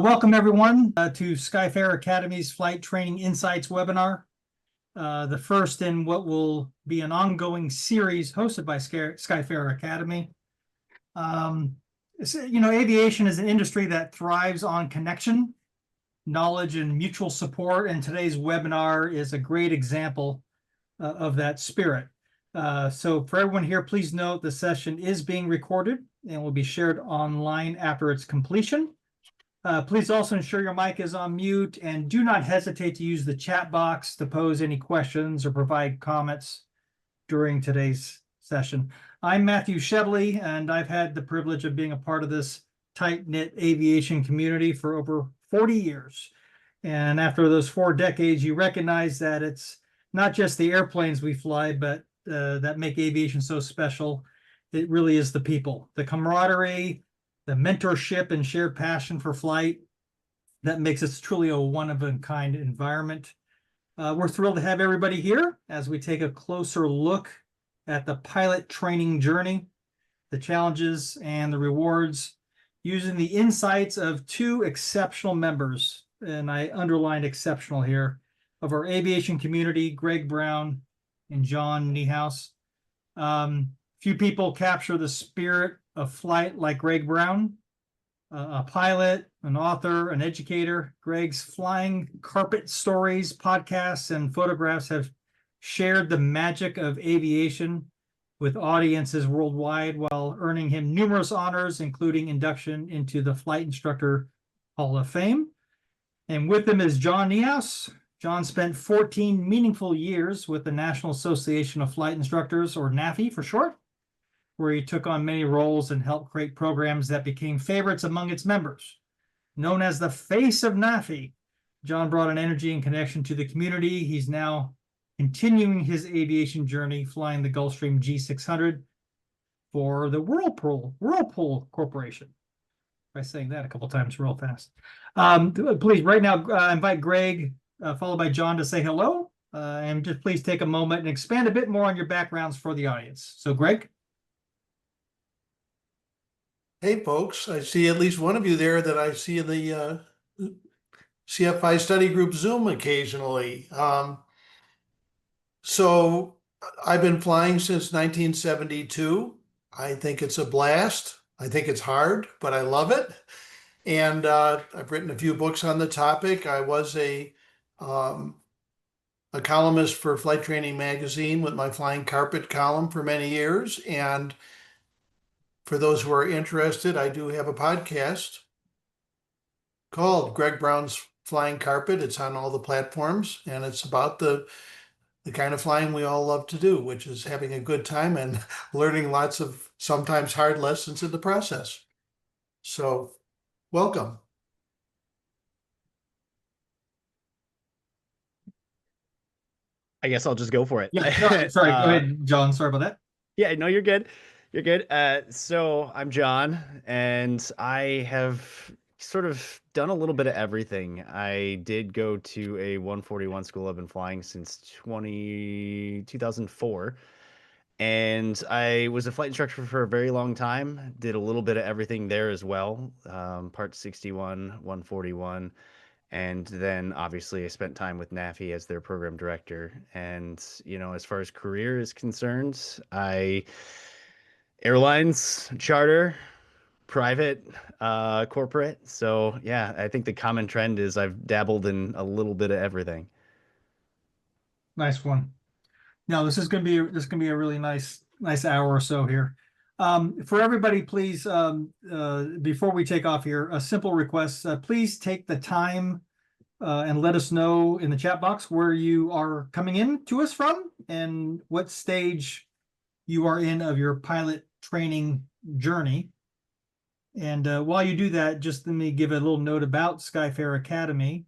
Welcome everyone to Skyfarer Academy's Flight Training Insights webinar, the first in what will be an ongoing series hosted by Skyfarer Academy. Aviation is an industry that thrives on connection, knowledge, and mutual support, and today's webinar is a great example of that spirit. So for everyone here, please note the session is being recorded and will be shared online after its completion. Please also ensure your mic is on mute and do not hesitate to use the chat box to pose any questions or provide comments during today's session. I'm Matthew Shevely, and I've had the privilege of being a part of this tight-knit aviation community for over 40 years. And after those 4 decades, you recognize that it's not just the airplanes we fly, but that make aviation so special. It really is the people, the camaraderie, the mentorship and shared passion for flight that makes us truly a one-of-a-kind environment. We're thrilled to have everybody here as we take a closer look at the pilot training journey, the challenges and the rewards, using the insights of 2 exceptional members, and I underlined exceptional here, of our aviation community, Greg Brown and John Niehaus. Few people capture the spirit of flight like Greg Brown, a pilot, an author, an educator. Greg's Flying Carpet stories, podcasts, and photographs have shared the magic of aviation with audiences worldwide while earning him numerous honors, including induction into the Flight Instructor Hall of Fame. And with him is John Niehaus. John spent 14 meaningful years with the National Association of Flight Instructors, or NAFI for short, where he took on many roles and helped create programs that became favorites among its members. Known as the face of NAFI, John brought an energy and connection to the community. He's now continuing his aviation journey, flying the Gulfstream G600 for the Whirlpool Corporation. By saying that a couple times real fast. Please, right now, invite Greg, followed by John, to say hello. And just please take a moment and expand a bit more on your backgrounds for the audience. So, Greg. Hey, folks, I see at least one of you there that I see in the CFI study group Zoom occasionally. So I've been flying since 1972. I think it's a blast. I think it's hard, but I love it. And I've written a few books on the topic. I was a columnist for Flight Training Magazine with my Flying Carpet column for many years. And for those who are interested, I do have a podcast called Greg Brown's Flying Carpet. It's on all the platforms, and it's about the kind of flying we all love to do, which is having a good time and learning lots of sometimes hard lessons in the process. So, welcome. I guess I'll just go for it. Yeah, sorry, go ahead, John. Sorry about that. Yeah, no, you're good. You're good. So I'm John, and I have sort of done a little bit of everything. I did go to a 141 school. I've been flying since 2004, and I was a flight instructor for a very long time. Did a little bit of everything there as well, Part 61, 141. And then obviously I spent time with NAFI as their program director. And, as far as career is concerned, airlines, charter, private, corporate. So yeah, I think the common trend is I've dabbled in a little bit of everything. Nice one. Now this is gonna be a really nice hour or so here. For everybody, please, before we take off here, a simple request, please take the time and let us know in the chat box where you are coming in to us from and what stage you are in of your pilot training journey. And while you do that, just let me give a little note about Skyfarer Academy,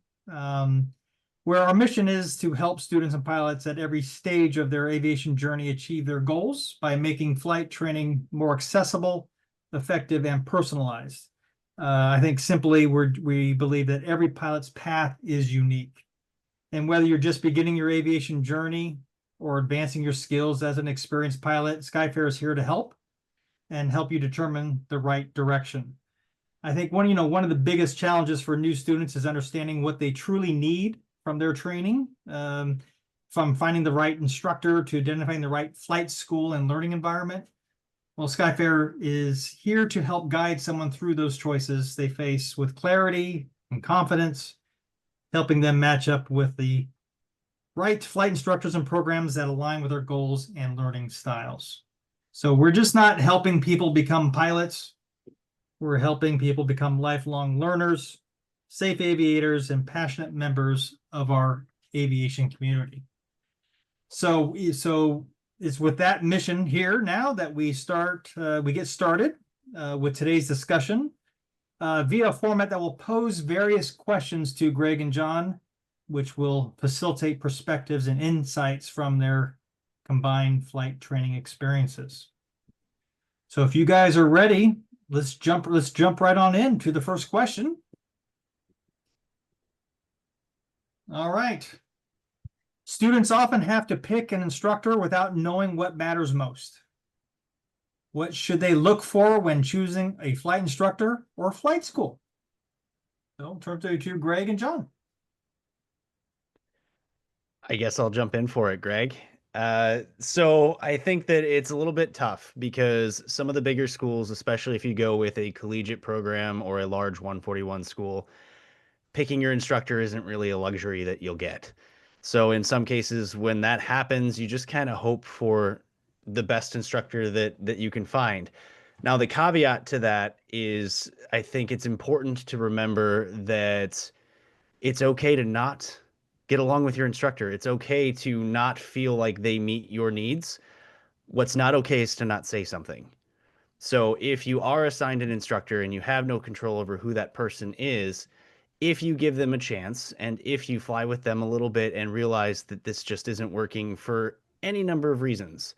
where our mission is to help students and pilots at every stage of their aviation journey achieve their goals by making flight training more accessible, effective, and personalized. I think simply we believe that every pilot's path is unique. And whether you're just beginning your aviation journey or advancing your skills as an experienced pilot, Skyfarer is here to help and help you determine the right direction. I think one of the biggest challenges for new students is understanding what they truly need from their training, from finding the right instructor to identifying the right flight school and learning environment. Well, Skyfarer is here to help guide someone through those choices they face with clarity and confidence, helping them match up with the right flight instructors and programs that align with their goals and learning styles. So we're just not helping people become pilots. We're helping people become lifelong learners, safe aviators, and passionate members of our aviation community. So it's with that mission here now that we get started with today's discussion via a format that will pose various questions to Greg and John, which will facilitate perspectives and insights from their combined flight training experiences. So if you guys are ready, let's jump right on into the first question. All right. Students often have to pick an instructor without knowing what matters most. What should they look for when choosing a flight instructor or flight school? So turn to Greg and John. I guess I'll jump in for it, Greg. So I think that it's a little bit tough because some of the bigger schools, especially if you go with a collegiate program or a large 141 school, picking your instructor isn't really a luxury that you'll get. So in some cases, when that happens, you just kind of hope for the best instructor that you can find. Now, the caveat to that is I think it's important to remember that it's okay to not get along with your instructor. It's okay to not feel like they meet your needs. What's not okay is to not say something. So if you are assigned an instructor and you have no control over who that person is, if you give them a chance and if you fly with them a little bit and realize that this just isn't working for any number of reasons,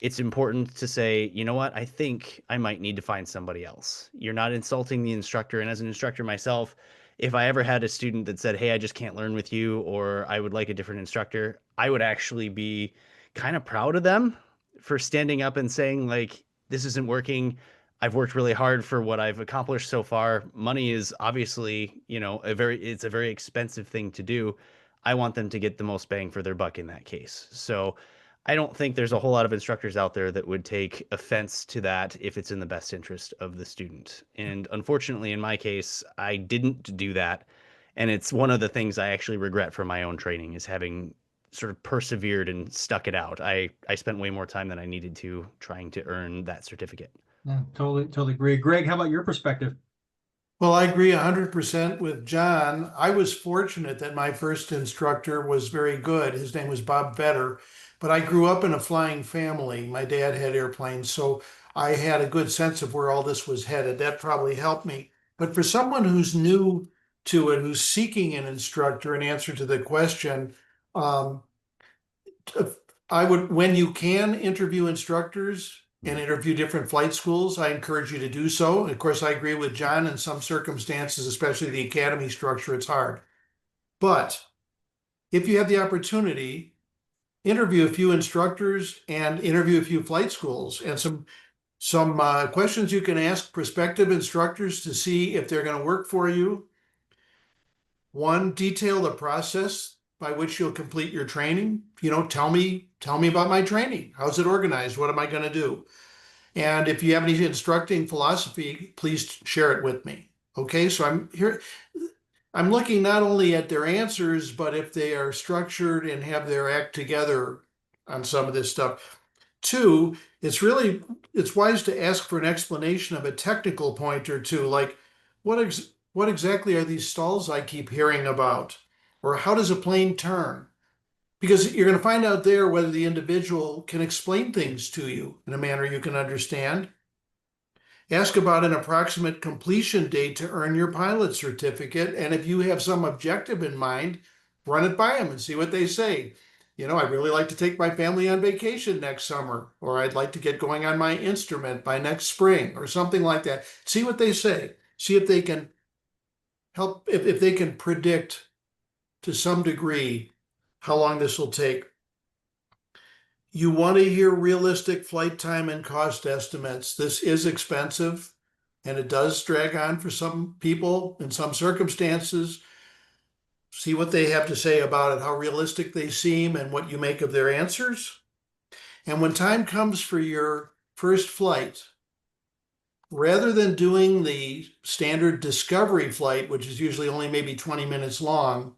it's important to say, you know what, I think I might need to find somebody else. You're not insulting the instructor. And as an instructor myself, if I ever had a student that said, hey, I just can't learn with you, or I would like a different instructor, I would actually be kind of proud of them for standing up and saying, like, this isn't working. I've worked really hard for what I've accomplished so far. Money is obviously, it's a very expensive thing to do. I want them to get the most bang for their buck in that case. So I don't think there's a whole lot of instructors out there that would take offense to that if it's in the best interest of the student. And unfortunately, in my case, I didn't do that. And it's one of the things I actually regret from my own training is having sort of persevered and stuck it out. I spent way more time than I needed to trying to earn that certificate. Yeah, totally agree. Greg, how about your perspective? Well, I agree 100% with John. I was fortunate that my first instructor was very good. His name was Bob Vetter, but I grew up in a flying family. My dad had airplanes, so I had a good sense of where all this was headed. That probably helped me. But for someone who's new to it, who's seeking an instructor, in answer to the question, I would, when you can interview instructors and interview different flight schools, I encourage you to do so. Of course, I agree with John in some circumstances, especially the academy structure, it's hard. But if you have the opportunity, interview a few instructors and interview a few flight schools, and some questions you can ask prospective instructors to see if they're going to work for you. One, detail the process by which you'll complete your training. Tell me about my training. How's it organized? What am I going to do? And if you have any instructing philosophy, please share it with me. Okay, so I'm looking not only at their answers, but if they are structured and have their act together on some of this stuff. Two, it's wise to ask for an explanation of a technical point or two, like what exactly are these stalls I keep hearing about? Or how does a plane turn? Because you're going to find out there whether the individual can explain things to you in a manner you can understand. Ask about an approximate completion date to earn your pilot certificate. And if you have some objective in mind, run it by them and see what they say. I'd really like to take my family on vacation next summer, or I'd like to get going on my instrument by next spring, or something like that. See what they say. See if they can help, if they can predict to some degree how long this will take. You want to hear realistic flight time and cost estimates. This is expensive, and it does drag on for some people in some circumstances. See what they have to say about it, how realistic they seem, and what you make of their answers. And when time comes for your first flight, rather than doing the standard discovery flight, which is usually only maybe 20 minutes long,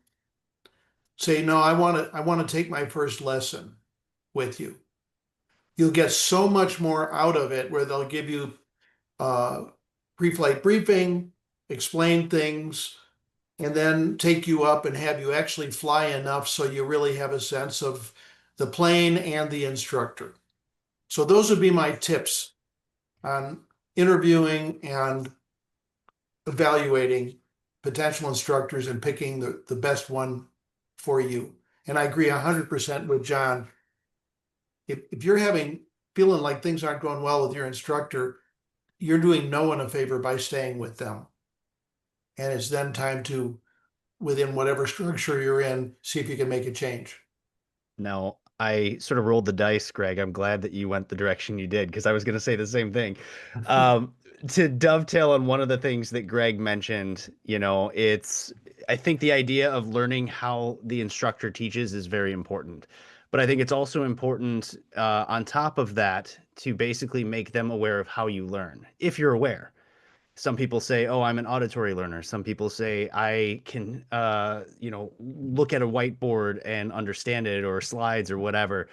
say, no, I want to take my first lesson with you. You'll get so much more out of it, where they'll give you pre-flight briefing, explain things, and then take you up and have you actually fly enough so you really have a sense of the plane and the instructor. So those would be my tips on interviewing and evaluating potential instructors and picking the best one for you. And I agree 100% with John. If you're feeling like things aren't going well with your instructor, you're doing no one a favor by staying with them. And it's then time to, within whatever structure you're in, see if you can make a change. No, I sort of rolled the dice, Greg. I'm glad that you went the direction you did, because I was going to say the same thing. To dovetail on one of the things that Greg mentioned, I think the idea of learning how the instructor teaches is very important. But I think it's also important, on top of that, to basically make them aware of how you learn, if you're aware. Some people say, oh, I'm an auditory learner. Some people say I can, look at a whiteboard and understand it, or slides or whatever.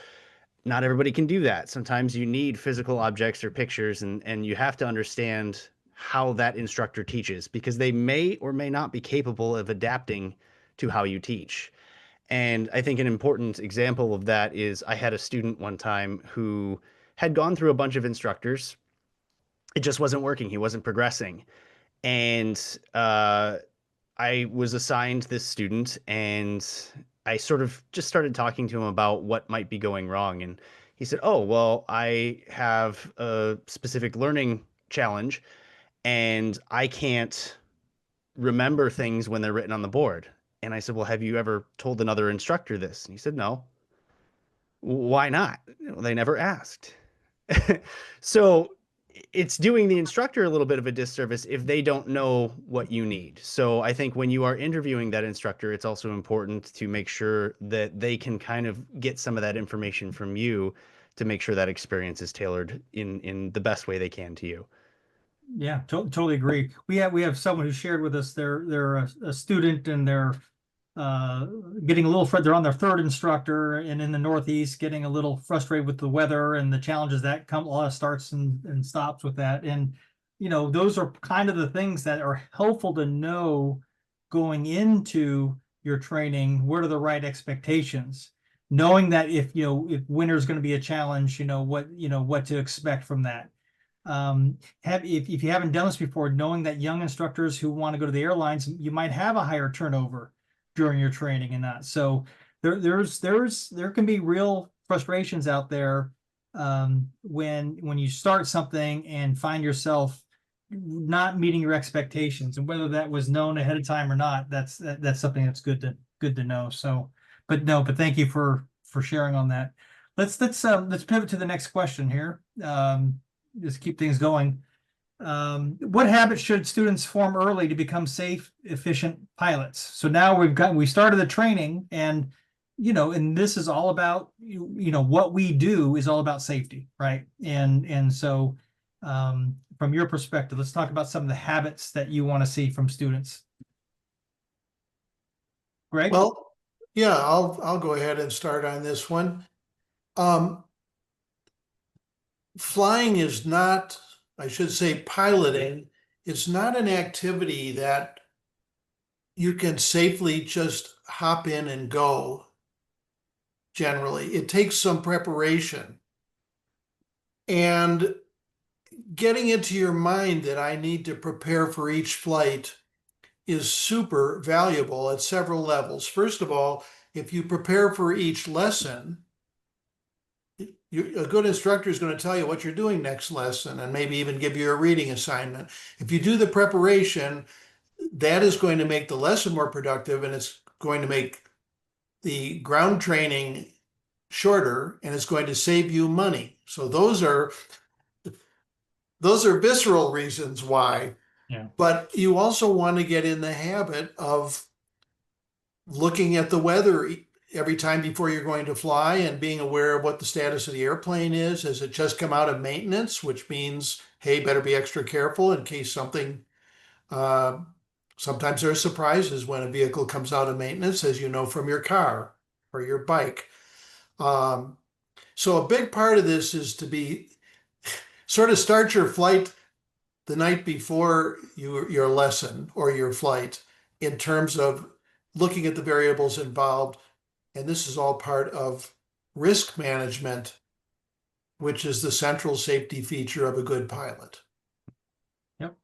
Not everybody can do that. Sometimes you need physical objects or pictures, and you have to understand how that instructor teaches, because they may or may not be capable of adapting to how you teach. And I think an important example of that is, I had a student one time who had gone through a bunch of instructors. It just wasn't working. He wasn't progressing. And I was assigned this student, and I sort of just started talking to him about what might be going wrong. And he said, oh, well, I have a specific learning challenge, and I can't remember things when they're written on the board. And I said, well, have you ever told another instructor this? And he said, no. Why not? They never asked. So it's doing the instructor a little bit of a disservice if they don't know what you need. So I think when you are interviewing that instructor, it's also important to make sure that they can kind of get some of that information from you, to make sure that experience is tailored in the best way they can to you. Yeah, totally agree. We have someone who shared with us, they're a student, and they're getting a little they're on their third instructor, and in the Northeast, getting a little frustrated with the weather and the challenges that come. A lot of starts and stops with that. And those are kind of the things that are helpful to know going into your training. What are the right expectations? Knowing that if winter is going to be a challenge, what to expect from that. If you haven't done this before, knowing that young instructors who want to go to the airlines, you might have a higher turnover during your training and that. So there can be real frustrations out there when you start something and find yourself not meeting your expectations, and whether that was known ahead of time or not, that's something that's good to know. So, but thank you for sharing on that. Let's pivot to the next question here. Just keep things going. What habits should students form early to become safe, efficient pilots? So now we started the training, and and this is all about what we do is all about safety, right? And so from your perspective, let's talk about some of the habits that you want to see from students. Greg? Well, yeah, I'll go ahead and start on this one. Flying is not, I should say piloting, it's not an activity that you can safely just hop in and go. Generally, it takes some preparation. And getting into your mind that I need to prepare for each flight is super valuable at several levels. First of all, if you prepare for each lesson, a good instructor is going to tell you what you're doing next lesson, and maybe even give you a reading assignment. If you do the preparation, that is going to make the lesson more productive, and it's going to make the ground training shorter, and it's going to save you money. So those are those are visceral reasons why. Yeah. But you also want to get in the habit of looking at the weather every time before you're going to fly and being aware of what the status of the airplane is. Has it just come out of maintenance, which means, hey, better be extra careful in case something. Sometimes there are surprises when a vehicle comes out of maintenance, as you know from your car or your bike. So a big part of this is to be sort of start your flight the night before your lesson or your flight in terms of looking at the variables involved. And this is all part of risk management, which is the central safety feature of a good pilot. Yep,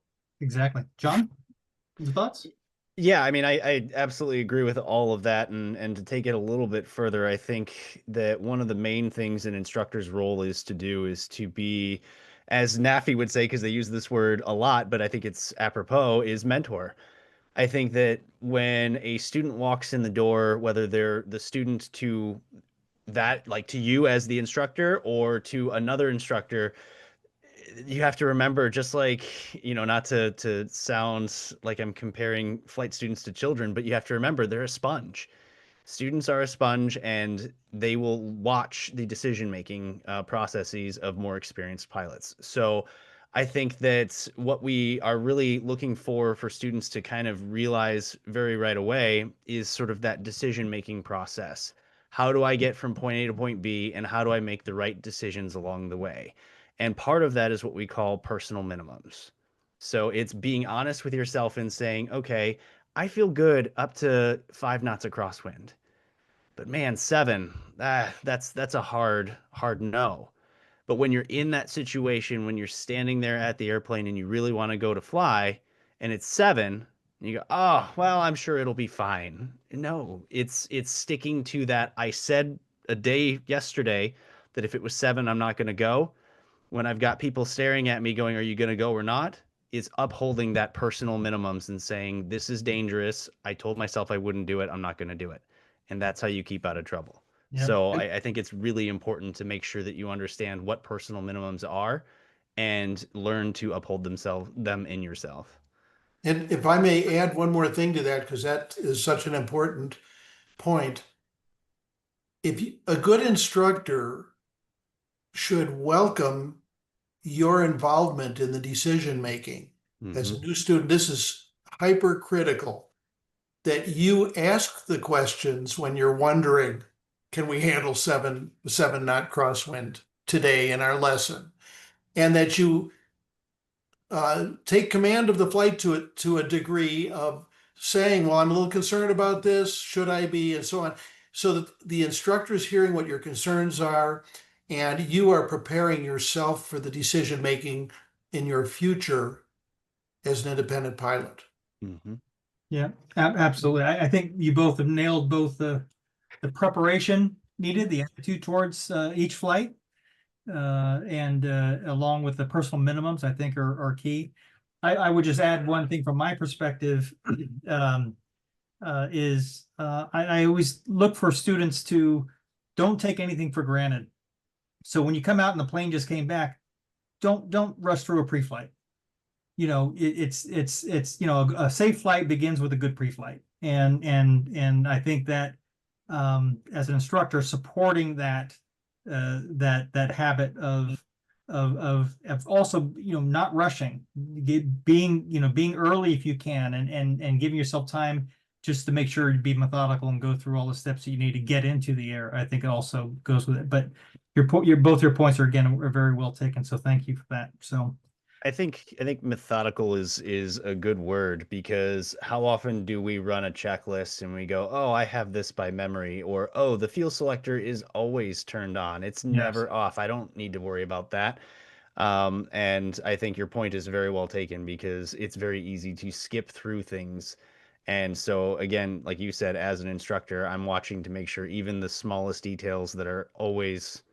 exactly. John, your thoughts? Yeah, I mean, I absolutely agree with all of that. And to take it a little bit further, I think that one of the main things an instructor's role is to be, as NAFI would say, because they use this word a lot, but I think it's apropos, is mentor. I think that when a student walks in the door, whether they're the student to that, like to you as the instructor or to another instructor, you have to remember, just like, not to sound like I'm comparing flight students to children, but you have to remember they're a sponge. Students are a sponge, and they will watch the decision-making processes of more experienced pilots. So I think that what we are really looking for students to kind of realize very right away is sort of that decision-making process. How do I get from point A to point B, and how do I make the right decisions along the way? And part of that is what we call personal minimums. So it's being honest with yourself and saying, okay, I feel good up to 5 knots of crosswind, but man, 7, that's a hard no. But when you're in that situation, when you're standing there at the airplane and you really want to go to fly, and it's 7, and you go, oh, well, I'm sure it'll be fine. No, it's sticking to that. I said a day yesterday that if it was 7, I'm not going to go. When I've got people staring at me going, are you going to go or not? It's upholding that personal minimums and saying, this is dangerous. I told myself I wouldn't do it. I'm not going to do it. And that's how you keep out of trouble. Yeah. So I think it's really important to make sure that you understand what personal minimums are and learn to uphold them in yourself. And if I may add one more thing to that, because that is such an important point. A good instructor should welcome your involvement in the decision making. As a new student, this is hypercritical that you ask the questions when you're wondering, can we handle 7-knot crosswind today in our lesson? And that you take command of the flight to a degree of saying, well, I'm a little concerned about this, should I be, and so on. So that the instructor is hearing what your concerns are, and you are preparing yourself for the decision making in your future as an independent pilot. Mm-hmm. Yeah, absolutely. I think you both have nailed both the preparation needed, the attitude towards each flight, and along with the personal minimums, I think are key. I would just add one thing from my perspective, is I always look for students to don't take anything for granted. So when you come out and the plane just came back, don't rush through a pre-flight. It's a safe flight begins with a good pre-flight, and I think that as an instructor, supporting that habit of also not rushing, being early if you can, and giving yourself time just to make sure you be methodical and go through all the steps that you need to get into the air. I think it also goes with it. But both your points are very well taken. So thank you for that. So. I think methodical is a good word, because how often do we run a checklist and we go, oh, I have this by memory, or oh, the fuel selector is always turned on. It's never off. I don't need to worry about that. And I think your point is very well taken, because it's very easy to skip through things. And so again, like you said, as an instructor, I'm watching to make sure even the smallest details that are always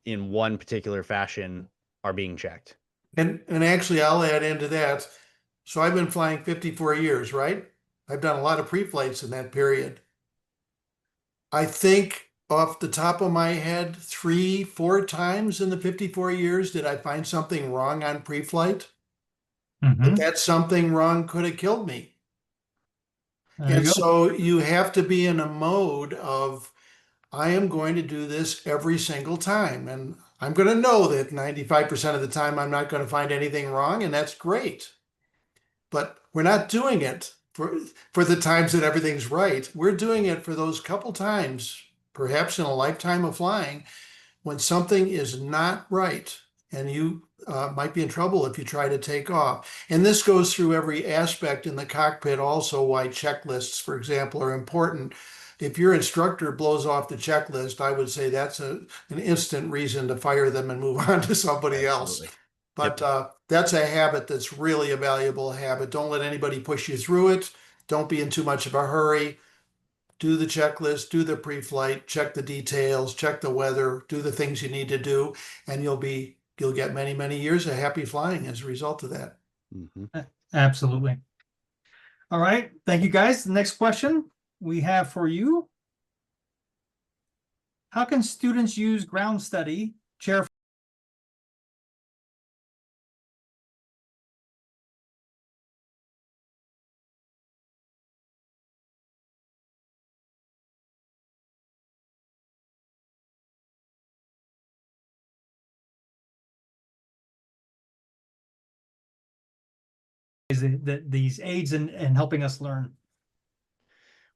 in one particular fashion are being checked. And actually, I'll add into that. So I've been flying 54 years, right? I've done a lot of pre-flights in that period. I think off the top of my head, 3, 4 times in the 54 years did I find something wrong on pre-flight. But Mhm. that something wrong could have killed me. There And you go. so you have to be in a mode of, I am going to do this every single time. And I'm going to know that 95% of the time I'm not going to find anything wrong, and that's great. But we're not doing it for the times that everything's right. We're doing it for those couple times, perhaps in a lifetime of flying, when something is not right, and you might be in trouble if you try to take off. And this goes through every aspect in the cockpit, also why checklists, for example, are important. If your instructor blows off the checklist, I would say that's an instant reason to fire them and move on to somebody else. Absolutely. But Yep. that's a habit that's really a valuable habit. Don't let anybody push you through it. Don't be in too much of a hurry. Do the checklist, do the pre-flight, check the details, check the weather, do the things you need to do, and you'll get many, many years of happy flying as a result of that. Mhm. Absolutely. All right. Thank you, guys. The next question we have for you. How can students use ground study, chair these aids in helping us learn?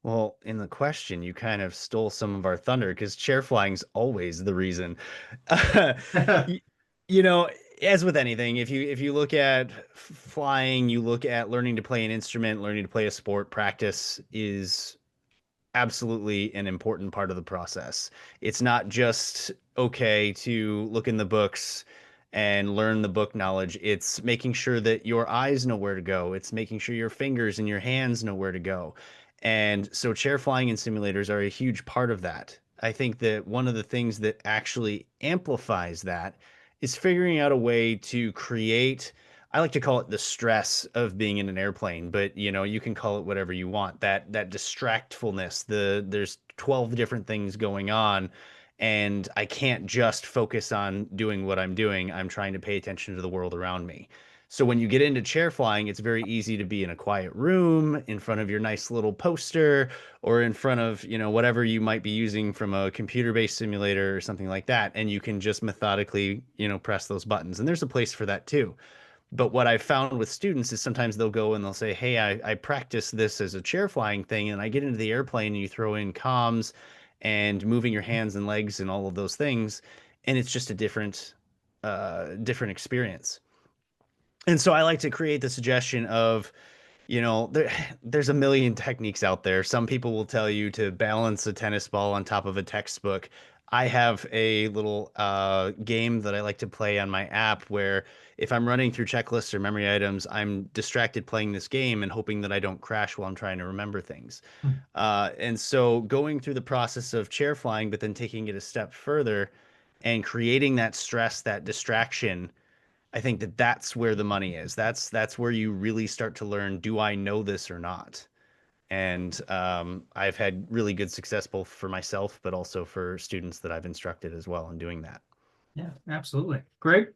Well, in the question, you kind of stole some of our thunder because chair flying's always the reason. Y- You know, as with anything, if you look at flying, you look at learning to play an instrument, learning to play a sport, practice is absolutely an important part of the process. It's not just okay to look in the books and learn the book knowledge. It's making sure that your eyes know where to go. It's making sure your fingers and your hands know where to go. And so chair flying and simulators are a huge part of that. I think that one of the things that actually amplifies that is figuring out a way to create, I like to call it the stress of being in an airplane, but you can call it whatever you want. That distractfulness, there's 12 different things going on, and I can't just focus on doing what I'm doing. I'm trying to pay attention to the world around me. So when you get into chair flying, it's very easy to be in a quiet room in front of your nice little poster or in front of, whatever you might be using from a computer-based simulator or something like that, and you can just methodically, press those buttons. And there's a place for that too. But what I've found with students is sometimes they'll go and they'll say, hey, I practice this as a chair flying thing, and I get into the airplane and you throw in comms and moving your hands and legs and all of those things, and it's just a different experience. And so I like to create the suggestion of, there's a million techniques out there. Some people will tell you to balance a tennis ball on top of a textbook. I have a little game that I like to play on my app where if I'm running through checklists or memory items, I'm distracted playing this game and hoping that I don't crash while I'm trying to remember things. And so going through the process of chair flying, but then taking it a step further and creating that stress, that distraction, I think that that's where the money is. That's where you really start to learn, do I know this or not? And I've had really good success both for myself, but also for students that I've instructed as well in doing that. Yeah, absolutely. Greg?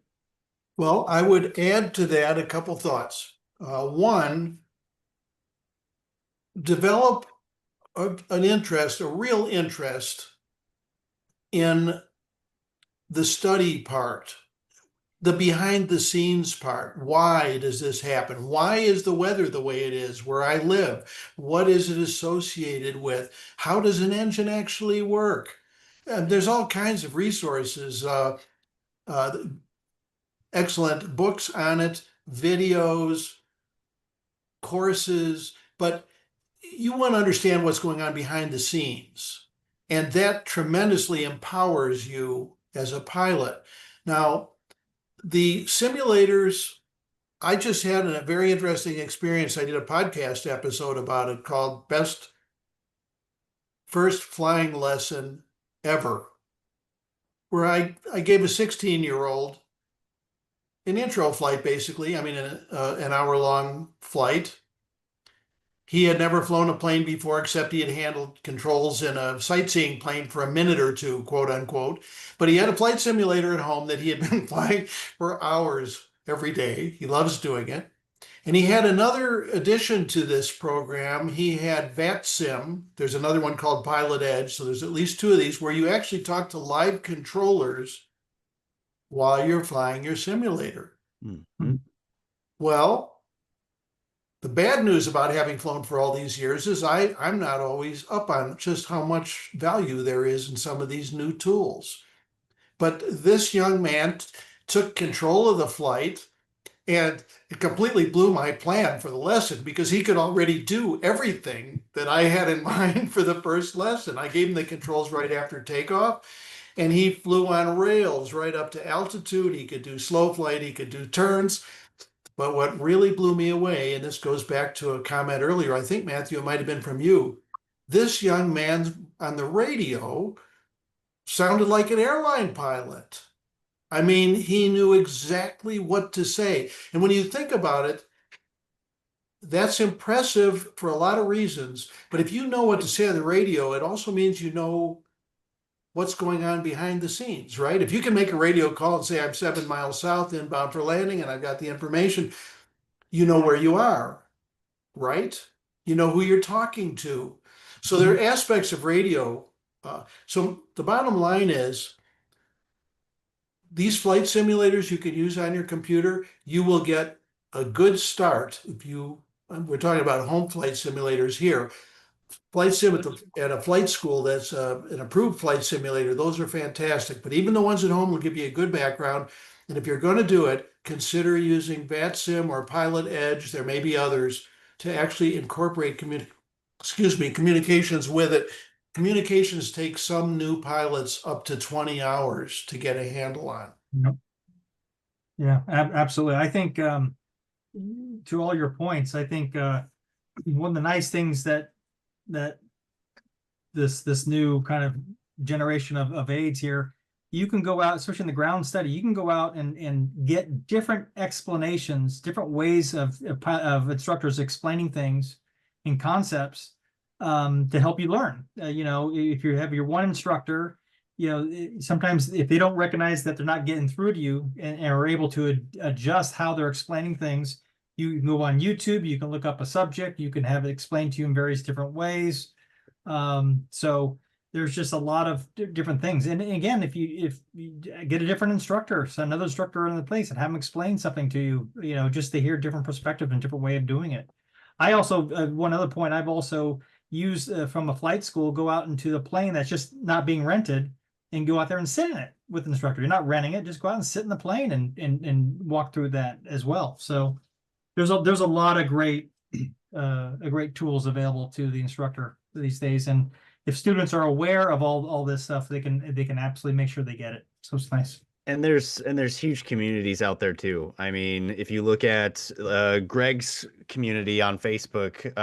Well, I would add to that a couple thoughts. One, develop an interest, a real interest in the study part, the behind the scenes part. Why does this happen? Why is the weather the way it is where I live? What is it associated with? How does an engine actually work? And there's all kinds of resources, uh, excellent books on it, videos, courses, but you want to understand what's going on behind the scenes. And that tremendously empowers you as a pilot. Now, the simulators, I just had a very interesting experience. I did a podcast episode about it called Best First Flying Lesson Ever, where I gave a 16-year-old an intro flight, basically. I mean, an hour-long flight. He had never flown a plane before, except he had handled controls in a sightseeing plane for a minute or two, quote unquote. But he had a flight simulator at home that he had been flying for hours every day. He loves doing it. And he had another addition to this program. He had VATSIM. There's another one called Pilot Edge. So there's at least two of these where you actually talk to live controllers while you're flying your simulator. Mm-hmm. Well, the bad news about having flown for all these years is I'm not always up on just how much value there is in some of these new tools. But this young man took control of the flight, and it completely blew my plan for the lesson because he could already do everything that I had in mind for the first lesson. I gave him the controls right after takeoff, and he flew on rails right up to altitude. He could do slow flight, he could do turns. But what really blew me away, and this goes back to a comment earlier, I think, Matthew, it might have been from you. This young man on the radio sounded like an airline pilot. I mean, he knew exactly what to say. And when you think about it, that's impressive for a lot of reasons. But if you know what to say on the radio, it also means you know what's going on behind the scenes, right? If you can make a radio call and say, I'm 7 miles south inbound for landing, and I've got the information, you know where you are, right? You know who you're talking to. So there are aspects of radio. So the bottom line is, these flight simulators you can use on your computer, you will get a good start if you, we're talking about home flight simulators here. Flight sim at a flight school that's an approved flight simulator, those are fantastic. But even the ones at home will give you a good background. And if you're going to do it, consider using VATSIM or Pilot Edge. There may be others to actually incorporate communications with it. Communications take some new pilots up to 20 hours to get a handle on. Yeah, absolutely. I think to all your points, I think one of the nice things that this new kind of generation of aids here, you can go out, especially in the ground study, you can go out and get different explanations, different ways of instructors explaining things and concepts to help you learn. You know, if you have your one instructor, you know, sometimes if they don't recognize that they're not getting through to you and are able to adjust how they're explaining things, you can go on YouTube, you can look up a subject, you can have it explained to you in various different ways. So there's just a lot of different things. And again, if you get a different instructor, send another instructor in the place and have them explain something to you, you know, just to hear different perspective and different way of doing it. I also, one other point, I've also used from a flight school, go out into the plane that's just not being rented and go out there and sit in it with the instructor. You're not renting it, just go out and sit in the plane and walk through that as well. So there's a lot of great tools available to the instructor these days. And if students are aware of all this stuff, they can absolutely make sure they get it. So it's nice. And there's huge communities out there too. I mean, if you look at Greg's community on Facebook,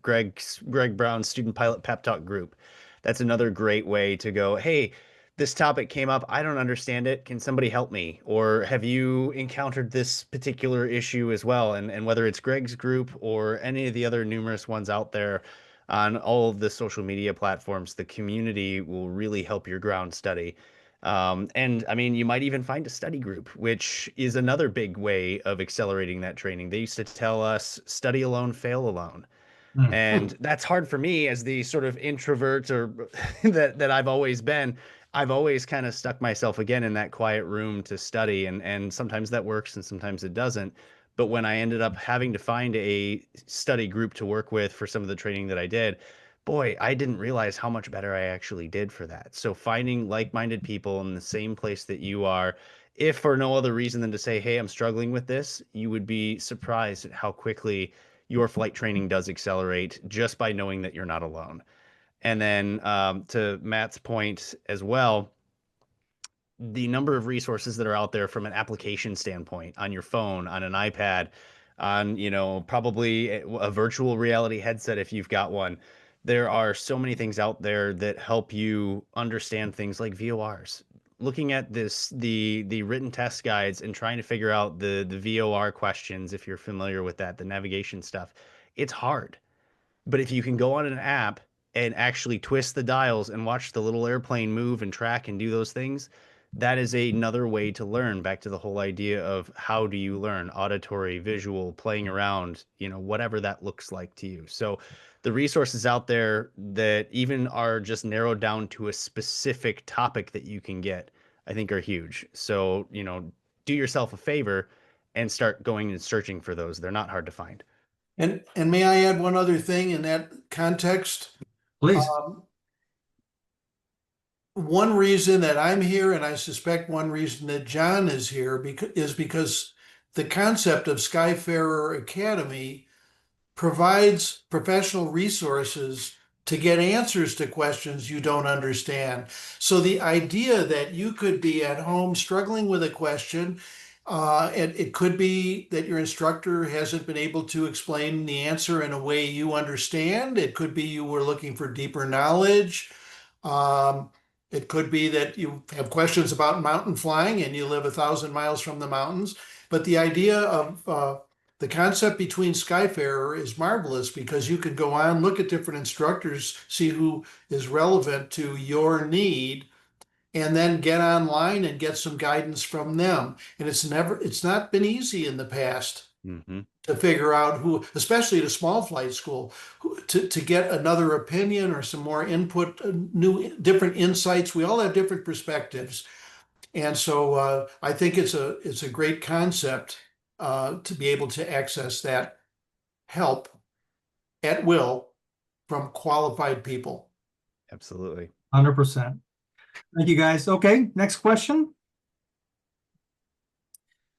Greg Brown's Student Pilot Pep Talk group, that's another great way to go, hey, this topic came up, I don't understand it, can somebody help me? Or have you encountered this particular issue as well? And whether it's Greg's group or any of the other numerous ones out there on all of the social media platforms, the community will really help your ground study. And I mean, you might even find a study group, which is another big way of accelerating that training. They used to tell us, study alone, fail alone. And that's hard for me as the sort of introvert or that I've always been. I've always kind of stuck myself again in that quiet room to study, and sometimes that works and sometimes it doesn't. But when I ended up having to find a study group to work with for some of the training that I did, boy, I didn't realize how much better I actually did for that. So finding like-minded people in the same place that you are, if for no other reason than to say, hey, I'm struggling with this, you would be surprised at how quickly your flight training does accelerate just by knowing that you're not alone. And then to Matt's point as well, the number of resources that are out there from an application standpoint on your phone, on an iPad, on, you know, probably a virtual reality headset if you've got one. There are so many things out there that help you understand things like VORs. Looking at the written test guides and trying to figure out the VOR questions, if you're familiar with that, the navigation stuff, it's hard. But if you can go on an app and actually twist the dials and watch the little airplane move and track and do those things, that is another way to learn. Back to the whole idea of how do you learn? Auditory, visual, playing around, whatever that looks like to you. So the resources out there that even are just narrowed down to a specific topic that you can get, I think are huge. So, do yourself a favor and start going and searching for those. They're not hard to find. And may I add one other thing in that context? Please. One reason that I'm here, and I suspect one reason that John is here, is because the concept of Skyfarer Academy provides professional resources to get answers to questions you don't understand. So the idea that you could be at home struggling with a question, and it could be that your instructor hasn't been able to explain the answer in a way you understand. It could be you were looking for deeper knowledge. It could be that you have questions about mountain flying and you live 1,000 miles from the mountains. But the idea of the concept between Skyfarer is marvelous because you could go on, look at different instructors, see who is relevant to your need, and then get online and get some guidance from them. And it's not been easy in the past to figure out who, especially at a small flight school, to get another opinion or some more input, different insights. We all have different perspectives. And so I think it's a great concept to be able to access that help at will from qualified people. Absolutely. 100%. Thank you, guys. Okay, next question.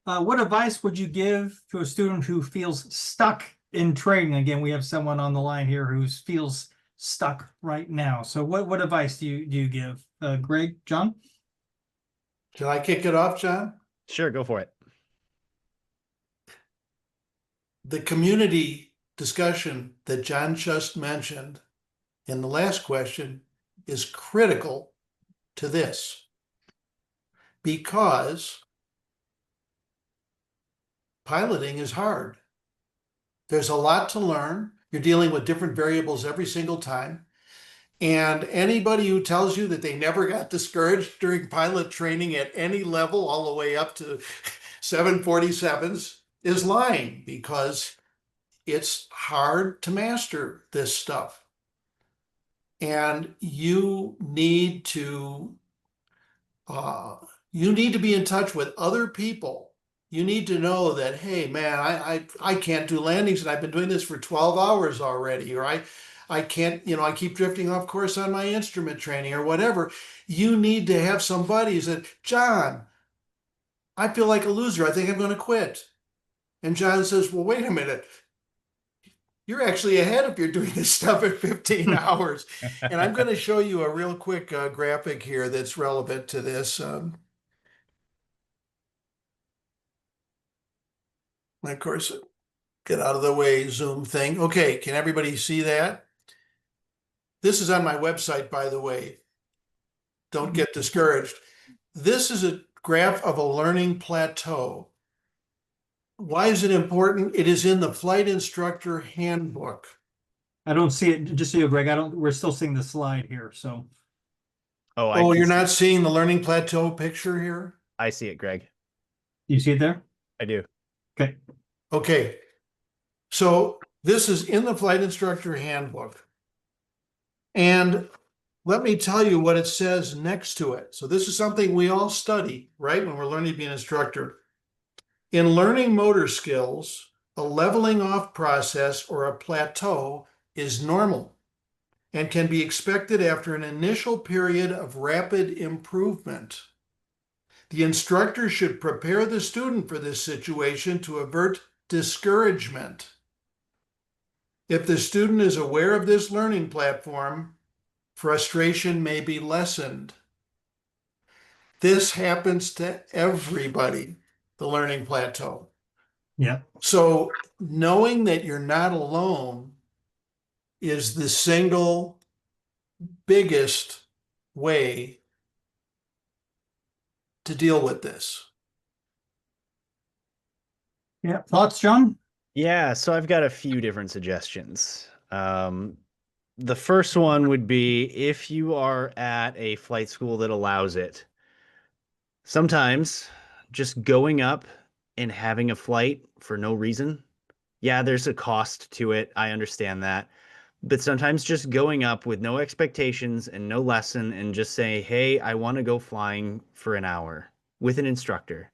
What advice would you give to a student who feels stuck in training? Again, we have someone on the line here who feels stuck right now. So what advice do you give? Greg, John? Shall I kick it off, John? Sure, go for it. The community discussion that John just mentioned in the last question is critical to this because piloting is hard. There's a lot to learn. You're dealing with different variables every single time. And anybody who tells you that they never got discouraged during pilot training at any level, all the way up to 747s, is lying because it's hard to master this stuff. And you need to be in touch with other people. You need to know that, hey, man, I can't do landings and I've been doing this for 12 hours already, or I can't, I keep drifting off course on my instrument training or whatever. You need to have some buddies that, John, I feel like a loser. I think I'm going to quit. And John says, well, wait a minute. You're actually ahead if you're doing this stuff at 15 hours. And I'm going to show you a real quick graphic here that's relevant to this. Of course, get out of the way, Zoom thing. Okay, can everybody see that? This is on my website, by the way. Don't get discouraged. This is a graph of a learning plateau. Why is it important? It is in the Flight Instructor Handbook. I don't see it. Just so you, Greg, we're still seeing the slide here. So. Oh, you're not seeing the learning plateau picture here? I see it, Greg. You see it there? I do. Okay. Okay. So this is in the Flight Instructor Handbook. And let me tell you what it says next to it. So this is something we all study, right, when we're learning to be an instructor. In learning motor skills, a leveling off process or a plateau is normal and can be expected after an initial period of rapid improvement. The instructor should prepare the student for this situation to avert discouragement. If the student is aware of this learning platform, frustration may be lessened. This happens to everybody, the learning plateau. Yeah. So knowing that you're not alone is the single biggest way to deal with this. Yeah. Thoughts, John? Yeah, so I've got a few different suggestions. Um, the first one would be if you are at a flight school that allows it. Sometimes just going up and having a flight for no reason. Yeah, there's a cost to it. I understand that. But sometimes just going up with no expectations and no lesson and just say, "Hey, I want to go flying for an hour with an instructor."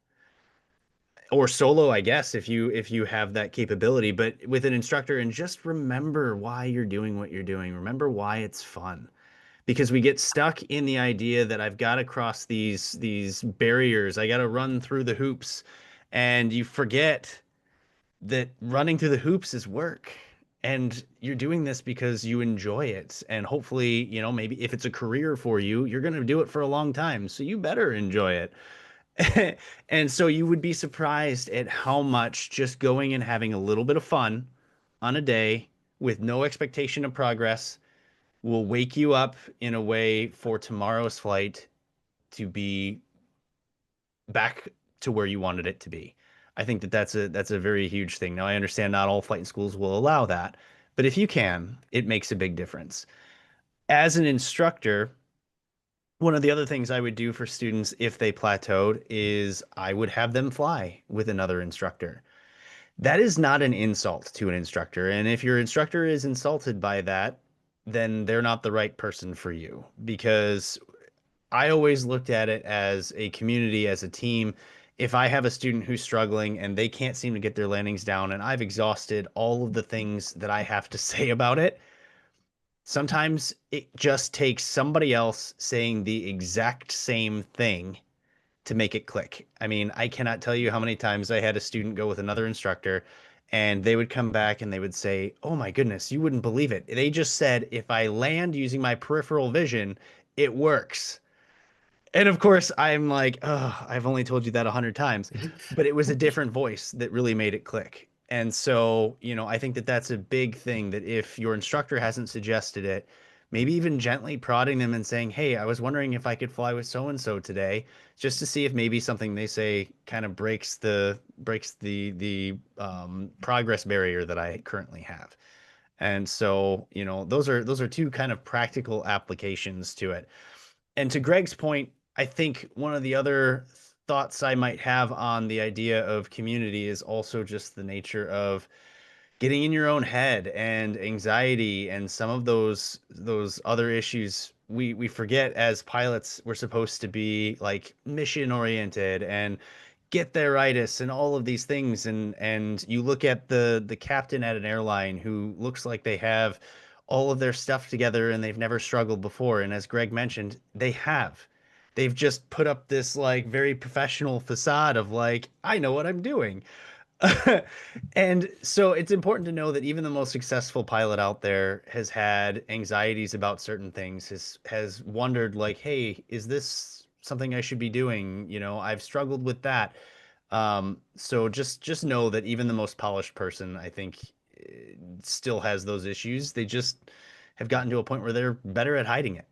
Or solo, I guess, if you have that capability, but with an instructor, and just remember why you're doing what you're doing. Remember why it's fun. Because we get stuck in the idea that I've got to cross these barriers. I got to run through the hoops, and you forget that running through the hoops is work. And you're doing this because you enjoy it. And hopefully, maybe if it's a career for you, you're going to do it for a long time. So you better enjoy it. And so you would be surprised at how much just going and having a little bit of fun on a day with no expectation of progress will wake you up in a way for tomorrow's flight to be back to where you wanted it to be. I think that that's a very huge thing. Now, I understand not all flight schools will allow that, but if you can, it makes a big difference. As an instructor, one of the other things I would do for students if they plateaued is I would have them fly with another instructor. That is not an insult to an instructor. And if your instructor is insulted by that, then they're not the right person for you. Because I always looked at it as a community, as a team. If I have a student who's struggling and they can't seem to get their landings down, and I've exhausted all of the things that I have to say about it, sometimes it just takes somebody else saying the exact same thing to make it click. I mean, I cannot tell you how many times I had a student go with another instructor and they would come back and they would say, "Oh my goodness, you wouldn't believe it. They just said if I land using my peripheral vision, it works." And of course, I'm like, "Oh, I've only told you that 100 times," but it was a different voice that really made it click. And so, I think that that's a big thing, that if your instructor hasn't suggested it, maybe even gently prodding them and saying, "Hey, I was wondering if I could fly with so and so today," just to see if maybe something they say kind of breaks the progress barrier that I currently have. And so, those are two kind of practical applications to it. And to Greg's point, I think one of the other thoughts I might have on the idea of community is also just the nature of getting in your own head and anxiety and some of those other issues. We forget as pilots we're supposed to be like mission oriented and get there-itis and all of these things, and you look at the captain at an airline who looks like they have all of their stuff together and they've never struggled before, and as Greg mentioned, they've just put up this like very professional facade of like, I know what I'm doing. And so it's important to know that even the most successful pilot out there has had anxieties about certain things, has wondered like, "Hey, is this something I should be doing? I've struggled with that." So just know that even the most polished person, I think, still has those issues. They just have gotten to a point where they're better at hiding it.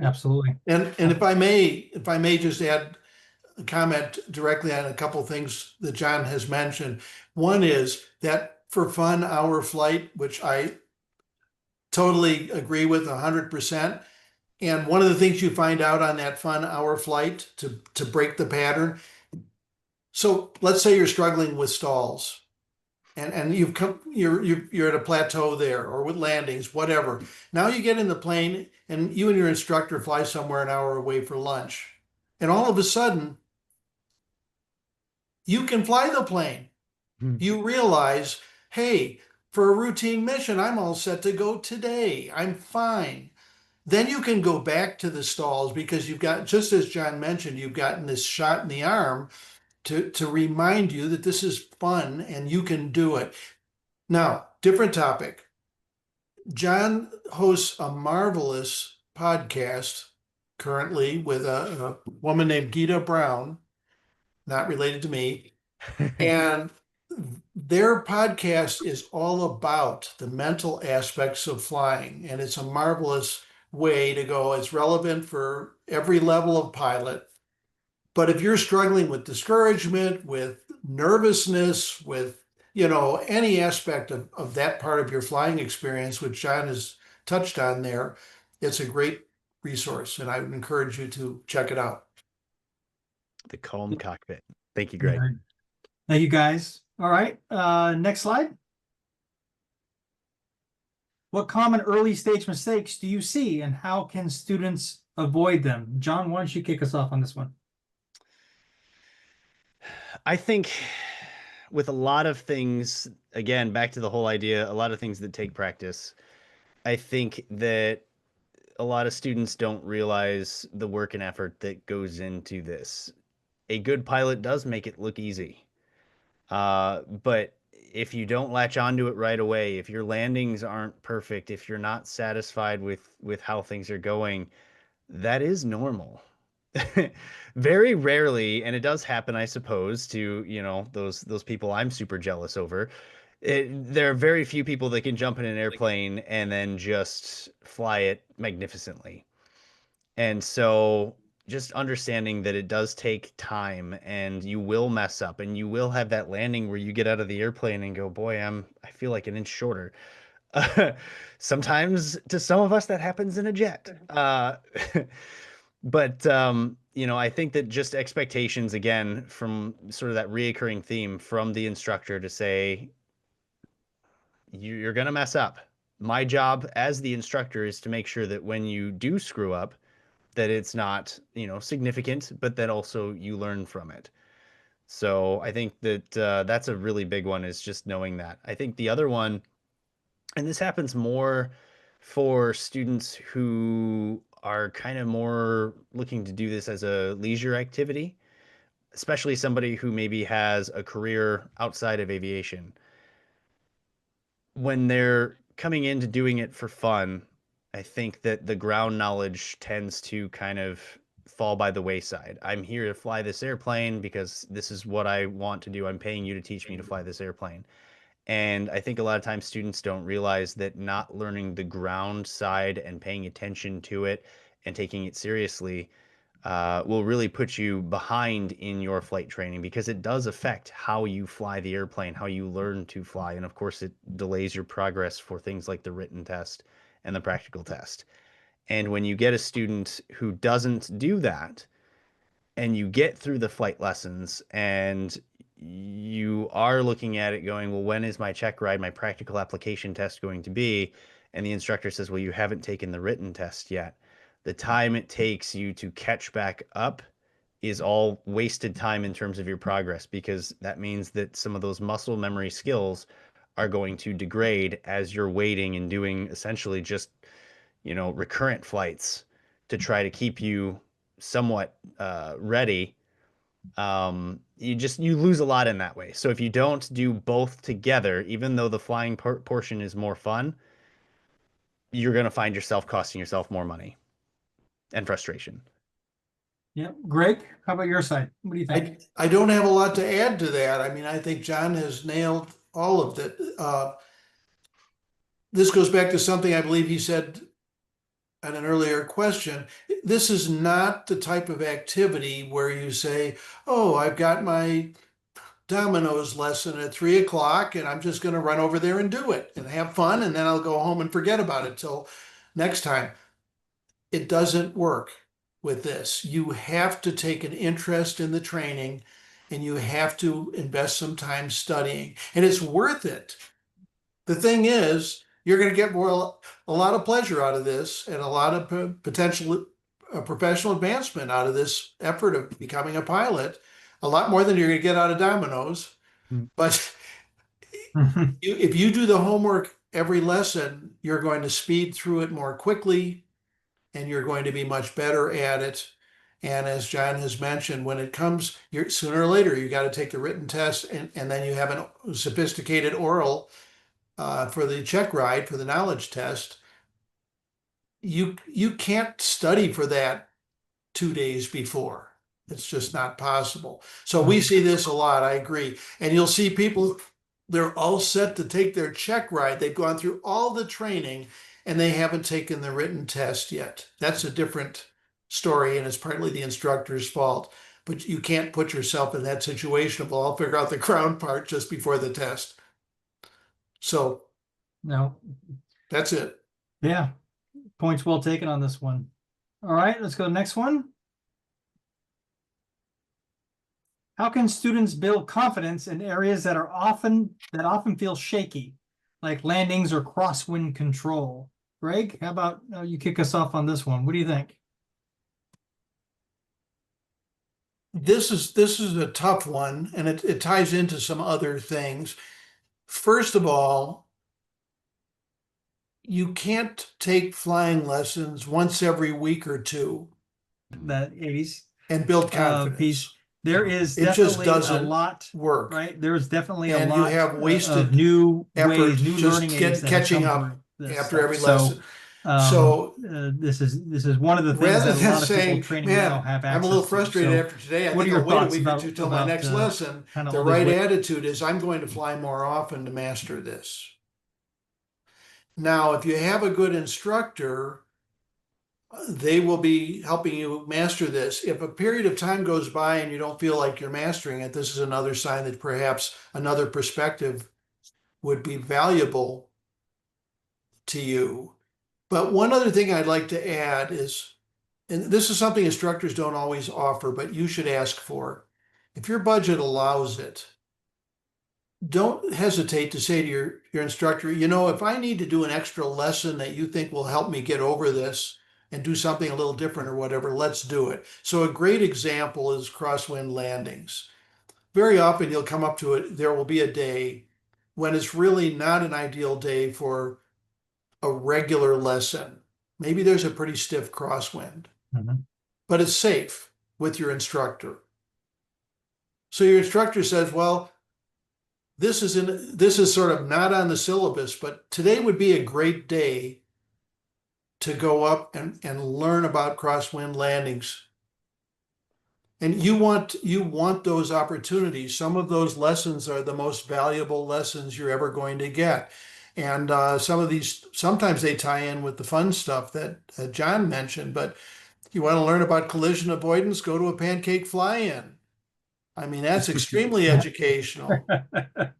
Absolutely. And if I may just add a comment directly on a couple of things that John has mentioned. One is that for fun hour flight, which I totally agree with 100%. And one of the things you find out on that fun hour flight to break the pattern. So let's say you're struggling with stalls and you're at a plateau there, or with landings, whatever. Now you get in the plane and you and your instructor fly somewhere an hour away for lunch. And all of a sudden, you can fly the plane. You realize, hey, for a routine mission, I'm all set to go today. I'm fine. Then you can go back to the stalls because you've got, just as John mentioned, you've gotten this shot in the arm to remind you that this is fun and you can do it. Now, different topic. John hosts a marvelous podcast currently with a woman named Gita Brown, not related to me. And their podcast is all about the mental aspects of flying. And it's a marvelous way to go. It's relevant for every level of pilot. But if you're struggling with discouragement, with nervousness, with any aspect of that part of your flying experience, which John has touched on there, it's a great resource, and I would encourage you to check it out. The Calm Cockpit. Thank you, All Greg. right. Thank you, guys. All right, next slide. What common early stage mistakes do you see, and how can students avoid them? John, why don't you kick us off on this one? I think with a lot of things, again, back to the whole idea, a lot of things that take practice. I think that a lot of students don't realize the work and effort that goes into this. A good pilot does make it look easy. But if you don't latch onto it right away, if your landings aren't perfect, if you're not satisfied with how things are going, that is normal. Very rarely, and it does happen, I suppose, to, those people I'm super jealous over. There are very few people that can jump in an airplane and then just fly it magnificently. And so just understanding that it does take time and you will mess up and you will have that landing where you get out of the airplane and go, boy, I feel like an inch shorter. Sometimes to some of us that happens in a jet. But I think that just expectations, again, from sort of that reoccurring theme from the instructor to say, you're going to mess up. My job as the instructor is to make sure that when you do screw up, that it's not, significant, but that also you learn from it. So I think that that's a really big one, is just knowing that. I think the other one, and this happens more for students who are kind of more looking to do this as a leisure activity, especially somebody who maybe has a career outside of aviation. When they're coming into doing it for fun, I think that the ground knowledge tends to kind of fall by the wayside. I'm here to fly this airplane because this is what I want to do. I'm paying you to teach me to fly this airplane. And I think a lot of times students don't realize that not learning the ground side and paying attention to it and taking it seriously will really put you behind in your flight training, because it does affect how you fly the airplane, how you learn to fly. And of course, it delays your progress for things like the written test and the practical test. And when you get a student who doesn't do that, and you get through the flight lessons and you are looking at it going, well, when is my check ride, my practical application test going to be? And the instructor says, well, you haven't taken the written test yet. The time it takes you to catch back up is all wasted time in terms of your progress, because that means that some of those muscle memory skills are going to degrade as you're waiting and doing essentially just, recurrent flights to try to keep you somewhat ready. You lose a lot in that way. So if you don't do both together, even though the flying portion is more fun, you're going to find yourself costing yourself more money and frustration. Yeah, Greg, how about your side? What do you think? I don't have a lot to add to that. I mean, I think John has nailed all of it. This goes back to something I believe he said at an earlier question. This is not the type of activity where you say, oh, I've got my dominoes lesson at 3 o'clock and I'm just going to run over there and do it and have fun, and then I'll go home and forget about it till next time. It doesn't work with this. You have to take an interest in the training, and you have to invest some time studying, and it's worth it. The thing is, you're going to get a lot of pleasure out of this, and a lot of potential professional advancement out of this effort of becoming a pilot, a lot more than you're going to get out of dominoes. But if you do the homework every lesson, you're going to speed through it more quickly, and you're going to be much better at it. And as John has mentioned, when it comes, sooner or later, you got to take the written test, and then you have a sophisticated oral for the check ride, for the knowledge test. You can't study for that 2 days before. It's just not possible. So we see this a lot, I agree. And you'll see people, they're all set to take their check ride. They've gone through all the training and they haven't taken the written test yet. That's a different story, and it's partly the instructor's fault. But you can't put yourself in that situation of, well, I'll figure out the ground part just before the test. So No, that's it. yeah, points well taken on this one. All right, let's go to the next one. How can students build confidence in areas that often feel shaky, like landings or crosswind control? Greg, how about you kick us off on this one? What do you think? This is a tough one, and it ties into some other things. First of all, you can't take flying lessons once every week or two That 80s and build piece. confidence. There is It just definitely a doesn't lot, work. right? There is definitely a And you lot have of wasted new effort ways, new just learning aids that have catching come up through this after stuff. every So, lesson. So this is one of the things rather that a than lot of people saying, training now man, have I'm a access little to. frustrated So, after today, I what think are I'll your wait a thoughts week or about two till my next lesson. kind of The all these right ways? attitude is I'm going to fly more often to master this. Now, if you have a good instructor, they will be helping you master this. If a period of time goes by and you don't feel like you're mastering it, this is another sign that perhaps another perspective would be valuable to you. But one other thing I'd like to add is, and this is something instructors don't always offer, but you should ask for. If your budget allows it, don't hesitate to say to your instructor, you know, if I need to do an extra lesson that you think will help me get over this and do something a little different or whatever, let's do it. So a great example is crosswind landings. Very often you'll come up to it, there will be a day when it's really not an ideal day for a regular lesson. Maybe there's a pretty stiff crosswind, but it's safe with your instructor. So your instructor says, well, this is sort of not on the syllabus, but today would be a great day to go up and learn about crosswind landings. And you want those opportunities. Some of those lessons are the most valuable lessons you're ever going to get. And some of these, sometimes they tie in with the fun stuff that John mentioned, but you want to learn about collision avoidance, go to a pancake fly-in. I mean, that's extremely educational.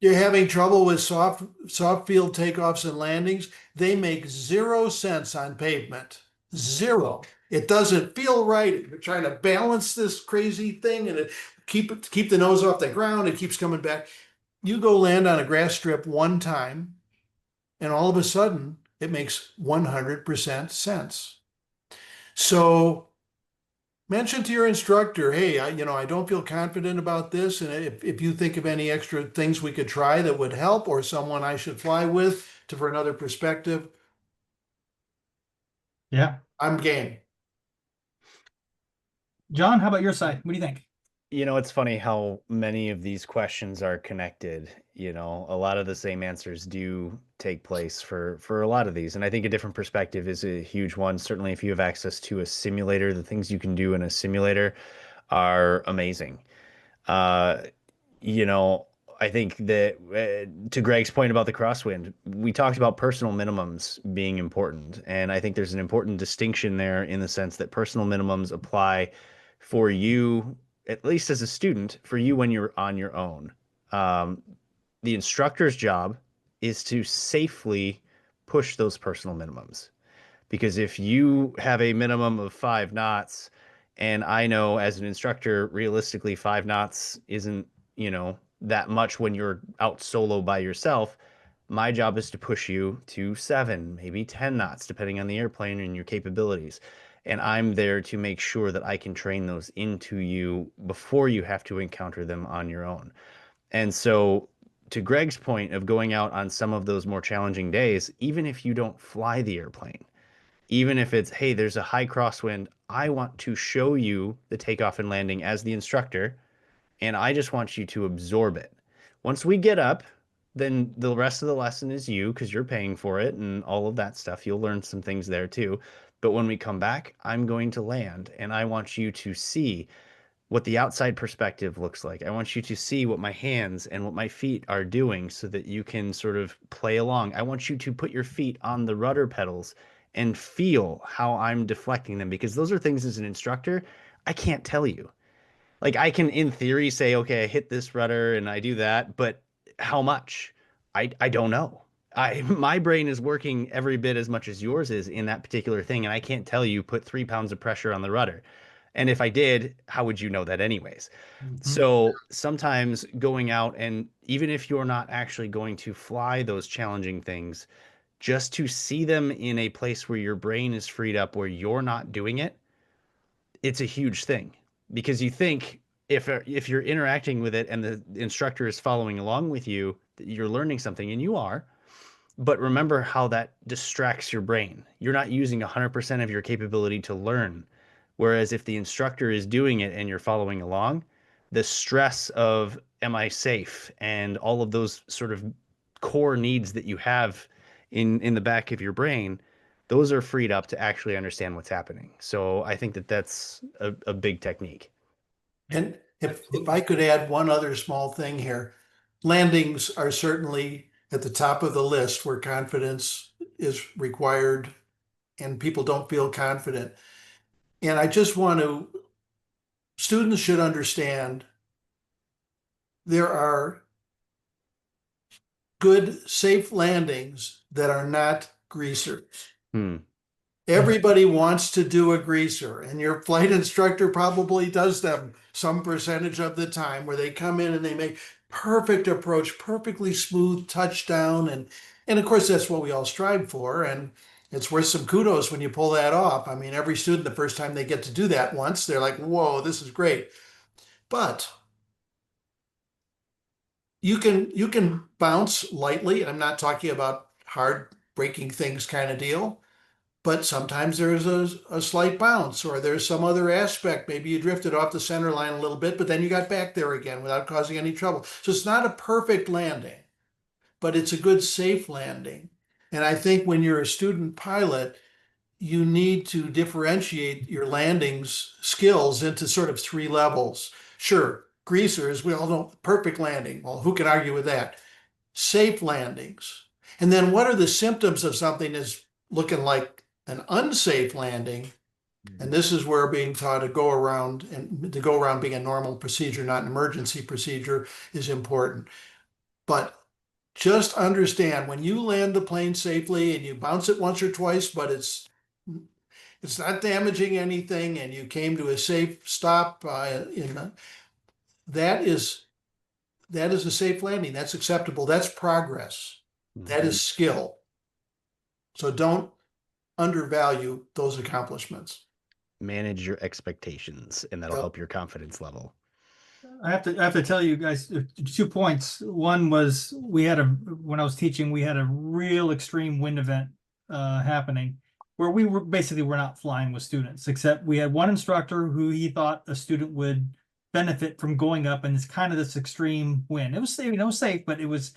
You're having trouble with soft field takeoffs and landings. They make 0 cents on pavement. 0. It doesn't feel right. You're trying to balance this crazy thing and keep the nose off the ground. It keeps coming back. You go land on a grass strip one time, and all of a sudden it makes 100% sense. So mention to your instructor, hey, I don't feel confident about this. And if you think of any extra things we could try that would help, or someone I should fly with for another perspective, Yeah. I'm game. John, how about your side? What do you think? It's funny how many of these questions are connected. A lot of the same answers do take place for a lot of these. And I think a different perspective is a huge one. Certainly, if you have access to a simulator, the things you can do in a simulator are amazing. I think that to Greg's point about the crosswind, we talked about personal minimums being important. And I think there's an important distinction there in the sense that personal minimums apply for you, at least as a student, for you when you're on your own. The instructor's job is to safely push those personal minimums. Because if you have a minimum of 5 knots, and I know as an instructor, realistically, 5 knots isn't, that much when you're out solo by yourself. My job is to push you to 7, maybe 10 knots, depending on the airplane and your capabilities. And I'm there to make sure that I can train those into you before you have to encounter them on your own. And so, to Greg's point of going out on some of those more challenging days, even if you don't fly the airplane, even if it's, hey, there's a high crosswind, I want to show you the takeoff and landing as the instructor, and I just want you to absorb it. Once we get up, then the rest of the lesson is you because you're paying for it and all of that stuff. You'll learn some things there too. But when we come back, I'm going to land, and I want you to see what the outside perspective looks like. I want you to see what my hands and what my feet are doing so that you can sort of play along. I want you to put your feet on the rudder pedals and feel how I'm deflecting them, because those are things as an instructor I can't tell you. Like, I can in theory say, okay, I hit this rudder and I do that, but how much? I don't know. My brain is working every bit as much as yours is in that particular thing, and I can't tell you put 3 pounds of pressure on the rudder. And if I did, how would you know that anyways? Mhm. So sometimes going out, and even if you're not actually going to fly those challenging things, just to see them in a place where your brain is freed up, where you're not doing it, it's a huge thing, because you think if you're interacting with it and the instructor is following along with you, that you're learning something, and you are. But remember how that distracts your brain. You're not using 100% of your capability to learn. Whereas if the instructor is doing it and you're following along, the stress of am I safe and all of those sort of core needs that you have in the back of your brain, those are freed up to actually understand what's happening. So I think that that's a big technique. And if I could add one other small thing here, landings are certainly at the top of the list where confidence is required and people don't feel confident. And I just want to, students should understand there are good, safe landings that are not greasers. Hmm. Everybody wants to do a greaser, and your flight instructor probably does them some percentage of the time where they come in and they make perfect approach, perfectly smooth touchdown. And of course, that's what we all strive for. And it's worth some kudos when you pull that off. I mean, every student, the first time they get to do that once, they're like, whoa, this is great. But you can bounce lightly. I'm not talking about hard breaking things kind of deal. But sometimes there's a slight bounce or there's some other aspect. Maybe you drifted off the center line a little bit, but then you got back there again without causing any trouble. So it's not a perfect landing, but it's a good, safe landing. And I think when you're a student pilot, you need to differentiate your landings skills into sort of three levels. Sure, greasers, we all know perfect landing. Well, who can argue with that? Safe landings. And then what are the symptoms of something that's looking like an unsafe landing? And this is where being taught to go around and to go around being a normal procedure, not an emergency procedure, is important. But just understand when you land the plane safely and you bounce it once or twice, but it's not damaging anything, and you came to a safe stop that is a safe landing. That's acceptable. That's progress. That is skill. So don't undervalue those accomplishments. Manage your expectations, and that'll Yep. help your confidence level. I have to tell you guys 2 points. One was when I was teaching, we had a real extreme wind event happening where we were not flying with students, except we had one instructor who he thought a student would benefit from going up, and it's kind of this extreme wind. It was safe, but it was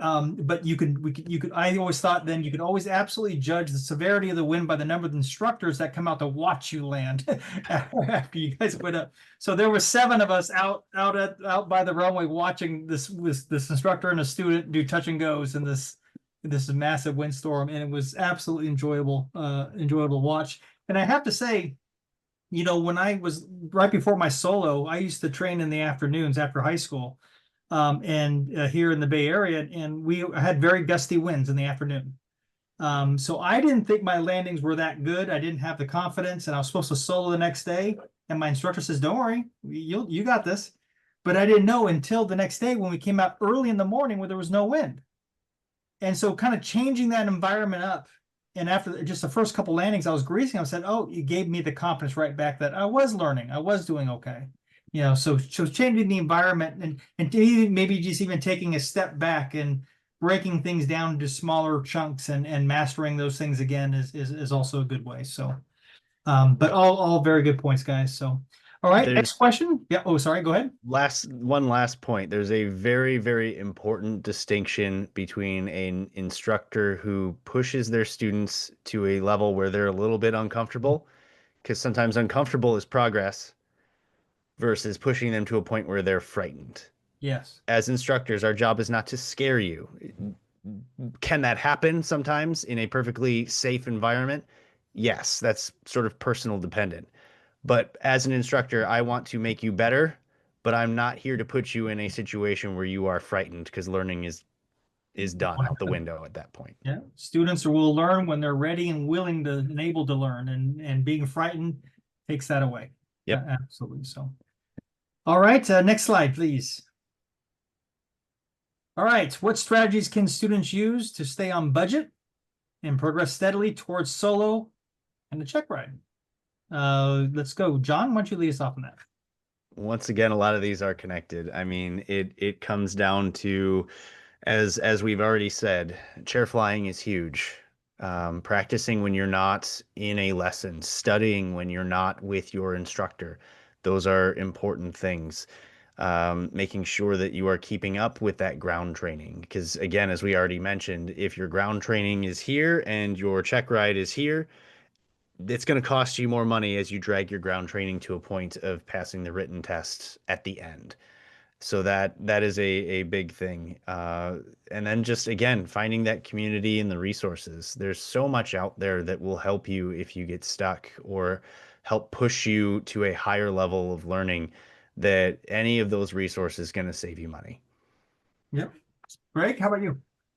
but I always thought then you could always absolutely judge the severity of the wind by the number of instructors that come out to watch you land after you guys went up. So there were 7 of us out by the runway watching this instructor and a student do touch and goes in this massive windstorm, and it was absolutely enjoyable to watch. And I have to say, when I was right before my solo, I used to train in the afternoons after high school. Here in the Bay Area, and we had very gusty winds in the afternoon. So I didn't think my landings were that good. I didn't have the confidence, and I was supposed to solo the next day. And my instructor says, "Don't worry, you got this." But I didn't know until the next day when we came out early in the morning where there was no wind. And so kind of changing that environment up. And after just the first couple landings, I was greasing. I said, "Oh, it gave me the confidence right back that I was learning. I was doing okay." So changing the environment and maybe just even taking a step back and breaking things down into smaller chunks and mastering those things again is also a good way. So, but all very good points, guys. So, all right, next question. Yeah. Oh, sorry. Go ahead. One last point. There's a very, very important distinction between an instructor who pushes their students to a level where they're a little bit uncomfortable, because sometimes uncomfortable is progress, versus pushing them to a point where they're frightened. Yes. As instructors, our job is not to scare you. Can that happen sometimes in a perfectly safe environment? Yes, that's sort of personal dependent. But as an instructor, I want to make you better, but I'm not here to put you in a situation where you are frightened, because learning is is done out the window at that point. Yeah, students will learn when they're ready and willing to and able to learn, and being frightened takes that away. Yep. Absolutely. So, all right, next slide, please. All right, what strategies can students use to stay on budget and progress steadily towards solo and the check ride? Let's go. John, why don't you lead us off on that? Once again, a lot of these are connected. I mean, it comes down to, as we've already said, chair flying is huge. Practicing when you're not in a lesson, studying when you're not with your instructor. Those are important things. Making sure that you are keeping up with that ground training. Because again, as we already mentioned, if your ground training is here and your check ride is here, it's going to cost you more money as you drag your ground training to a point of passing the written test at the end. So that is a big thing. And then just, again, finding that community and the resources. There's so much out there that will help you if you get stuck, or help push you to a higher level of learning, that any of those resources is going to save you money. Yep. Greg, how about you?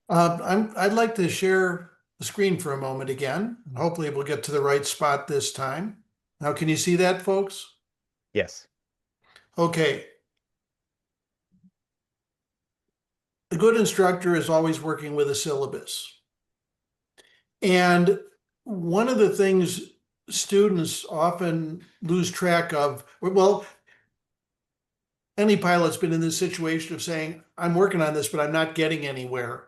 I'd like to share the screen for a moment again. Hopefully we'll get to the right spot this time. Now, can you see that, folks? Yes. Okay. A good instructor is always working with a syllabus. And one of the things students often lose track of, well, any pilot's been in this situation of saying, I'm working on this, but I'm not getting anywhere.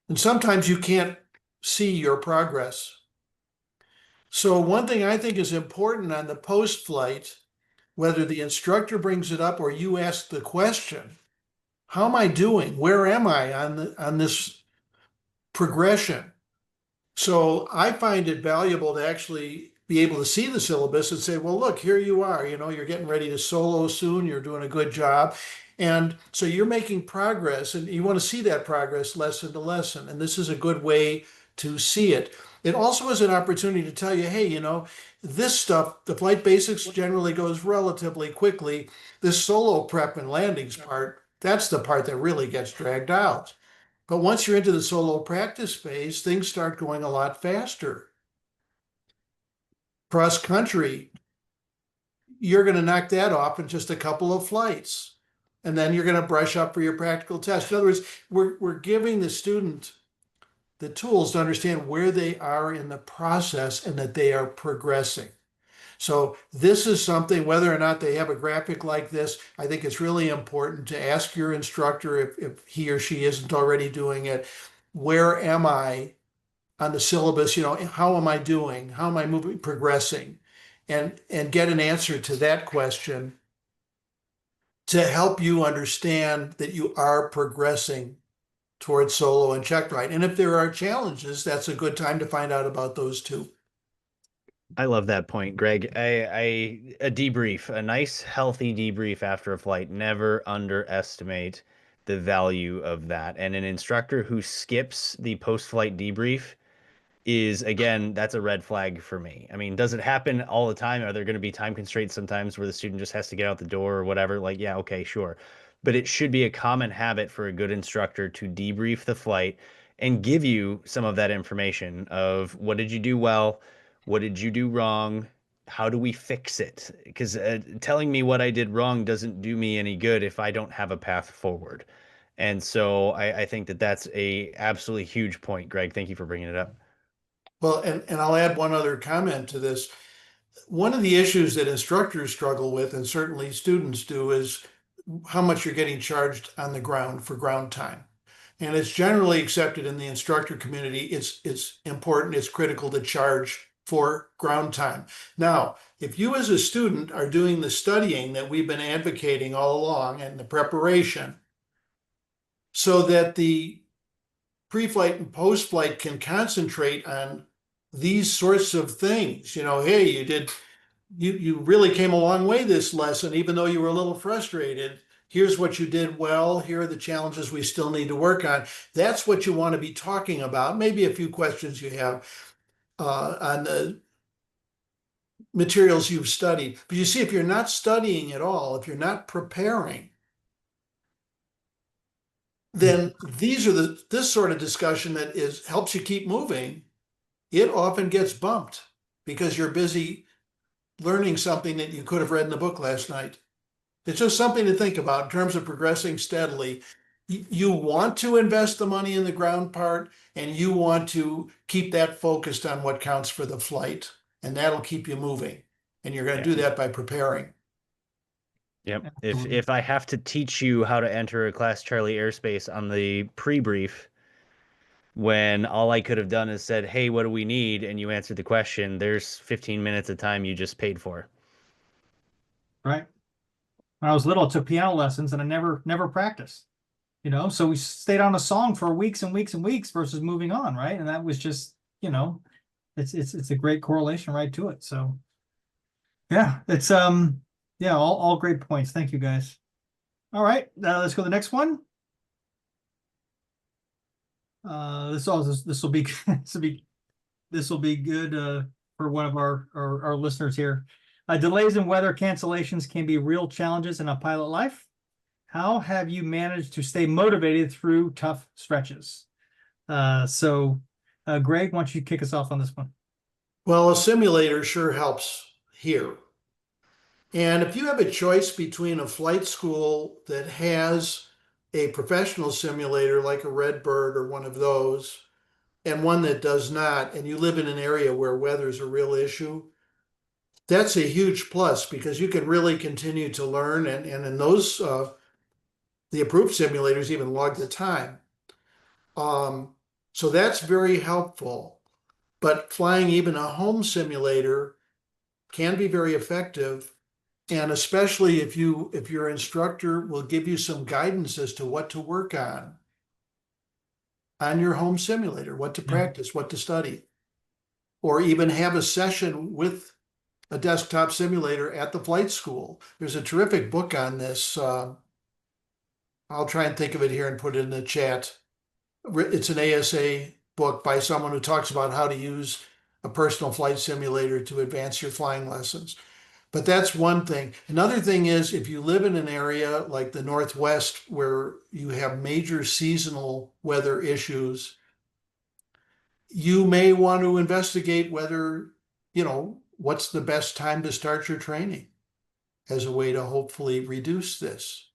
And sometimes you can't see your progress. So one thing I think is important on the post-flight, whether the instructor brings it up or you ask the question, how am I doing? Where am I on this progression? So I find it valuable to actually be able to see the syllabus and say, well, look, here you are, you're getting ready to solo soon. You're doing a good job. And so you're making progress, and you want to see that progress lesson to lesson. And this is a good way to see it. It also is an opportunity to tell you, hey, this stuff, the flight basics generally goes relatively quickly. This solo prep and landings part, that's the part that really gets dragged out. But once you're into the solo practice phase, things start going a lot faster. Cross country, you're going to knock that off in just a couple of flights. And then you're going to brush up for your practical test. In other words, we're giving the student the tools to understand where they are in the process and that they are progressing. So this is something, whether or not they have a graphic like this, I think it's really important to ask your instructor, if he or she isn't already doing it, where am I on the syllabus? How am I doing? How am I moving, progressing? And get an answer to that question to help you understand that you are progressing towards solo and check ride. And if there are challenges, that's a good time to find out about those too. I love that point, Greg. A debrief, a nice, healthy debrief after a flight. Never underestimate the value of that. And an instructor who skips the post-flight debrief is, again, that's a red flag for me. I mean, does it happen all the time? Are there going to be time constraints sometimes where the student just has to get out the door or whatever? Like, yeah, okay, sure. But it should be a common habit for a good instructor to debrief the flight and give you some of that information of, what did you do well? What did you do wrong? How do we fix it? Because telling me what I did wrong doesn't do me any good if I don't have a path forward. And so I think that that's a absolutely huge point, Greg. Thank you for bringing it up. Well, and I'll add one other comment to this. One of the issues that instructors struggle with, and certainly students do, is how much you're getting charged on the ground for ground time. And it's generally accepted in the instructor community. It's important, it's critical to charge for ground time. Now, if you as a student are doing the studying that we've been advocating all along and the preparation, so that the pre-flight and post-flight can concentrate on these sorts of things, hey, you really came a long way this lesson, even though you were a little frustrated. Here's what you did well. Here are the challenges we still need to work on. That's what you want to be talking about. Maybe a few questions you have on the materials you've studied. But you see, if you're not studying at all, if you're not preparing, then this sort of discussion that helps you keep moving, it often gets bumped because you're busy learning something that you could have read in the book last night. It's just something to think about in terms of progressing steadily. You want to invest the money in the ground part, and you want to keep that focused on what counts for the flight, and that'll keep you moving. And you're going to do that by preparing. Yep. Absolutely. If I have to teach you how to enter a Class Charlie airspace on the pre-brief, when all I could have done is said, "Hey, what do we need?" and you answered the question, there's 15 minutes of time you just paid for. Right. When I was little, I took piano lessons and I never practiced, so we stayed on a song for weeks and weeks and weeks versus moving on. Right. And that was just, it's a great correlation right to it. So yeah, it's, yeah, all great points. Thank you guys. All right. Let's go to the next one. This will be, this will be good, for one of our listeners here. Delays and weather cancellations can be real challenges in a pilot life. How have you managed to stay motivated through tough stretches? So, Greg, why don't you kick us off on this one? Well, a simulator sure helps here. And if you have a choice between a flight school that has a professional simulator like a Redbird or one of those, and one that does not, and you live in an area where weather is a real issue, that's a huge plus because you can really continue to learn. And in those, the approved simulators even log the time. So that's very helpful. But flying even a home simulator can be very effective. And especially if your instructor will give you some guidance as to what to work on your home simulator, what to practice, what to study, or even have a session with a desktop simulator at the flight school. There's a terrific book on this. I'll try and think of it here and put it in the chat. It's an ASA book by someone who talks about how to use a personal flight simulator to advance your flying lessons. But that's one thing. Another thing is if you live in an area like the Northwest where you have major seasonal weather issues, you may want to investigate whether, what's the best time to start your training as a way to hopefully reduce this.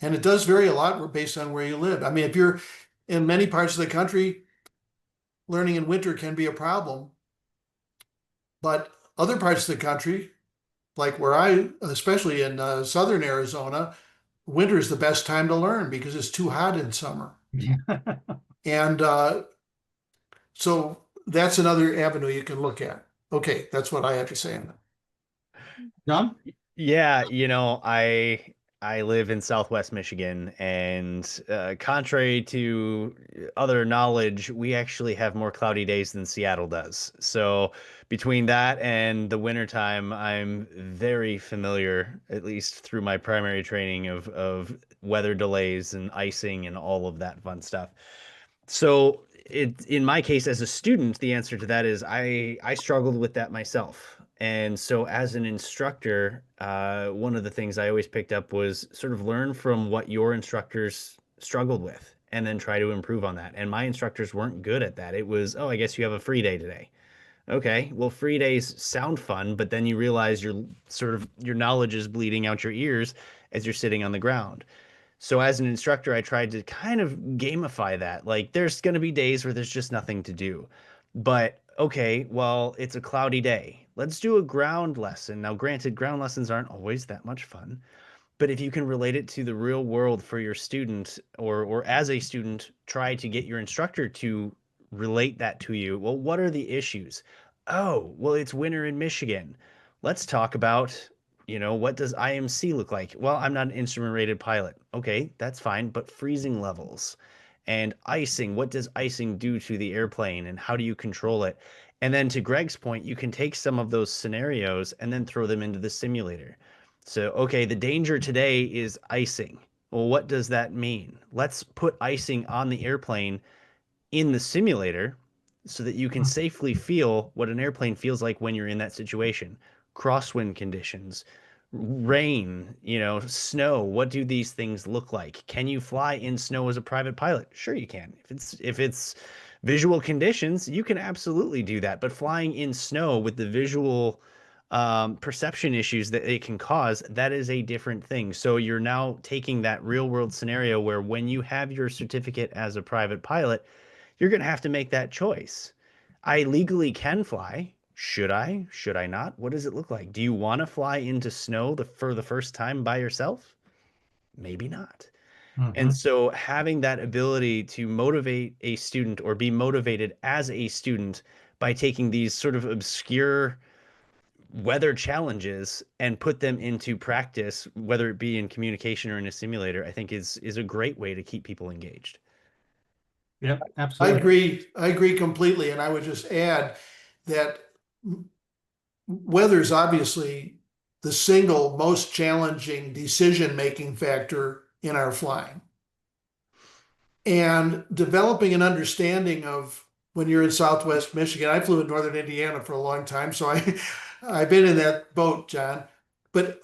And it does vary a lot based on where you live. I mean, if you're in many parts of the country, learning in winter can be a problem. But other parts of the country, like especially in southern Arizona, winter is the best time to learn because it's too hot in summer. And so that's another avenue you can look at. Okay, that's what I have to say on that. John? Yeah, I live in Southwest Michigan, and contrary to other knowledge, we actually have more cloudy days than Seattle does. So between that and the wintertime, I'm very familiar, at least through my primary training, of weather delays and icing and all of that fun stuff. So in my case, as a student, the answer to that is I struggled with that myself. And so as an instructor, one of the things I always picked up was sort of learn from what your instructors struggled with and then try to improve on that. And my instructors weren't good at that. It was, oh, I guess you have a free day today. Okay, well, free days sound fun, but then you realize your knowledge is bleeding out your ears as you're sitting on the ground. So as an instructor, I tried to kind of gamify that. Like there's going to be days where there's just nothing to do. But okay, well, it's a cloudy day. Let's do a ground lesson. Now, granted, ground lessons aren't always that much fun, but if you can relate it to the real world for your student or as a student, try to get your instructor to relate that to you. Well, what are the issues? Oh, well, it's winter in Michigan. Let's talk about, what does IMC look like? Well, I'm not an instrument rated pilot. Okay, that's fine, but freezing levels and icing, what does icing do to the airplane and how do you control it? And then to Greg's point, you can take some of those scenarios and then throw them into the simulator. So, okay, the danger today is icing. Well, what does that mean? Let's put icing on the airplane in the simulator so that you can safely feel what an airplane feels like when you're in that situation. Crosswind conditions, rain, snow. What do these things look like? Can you fly in snow as a private pilot? Sure you can. If it's visual conditions, you can absolutely do that. But flying in snow with the visual perception issues that it can cause, that is a different thing. So you're now taking that real world scenario where when you have your certificate as a private pilot, you're going to have to make that choice. I legally can fly. Should I? Should I not? What does it look like? Do you want to fly into snow for the first time by yourself? Maybe not. And so having that ability to motivate a student or be motivated as a student by taking these sort of obscure weather challenges and put them into practice, whether it be in communication or in a simulator, I think is a great way to keep people engaged. Yep, I absolutely. agree completely. And I would just add that weather is obviously the single most challenging decision-making factor in our flying. And developing an understanding of when you're in Southwest Michigan, I flew in Northern Indiana for a long time, so I've been in that boat, John. But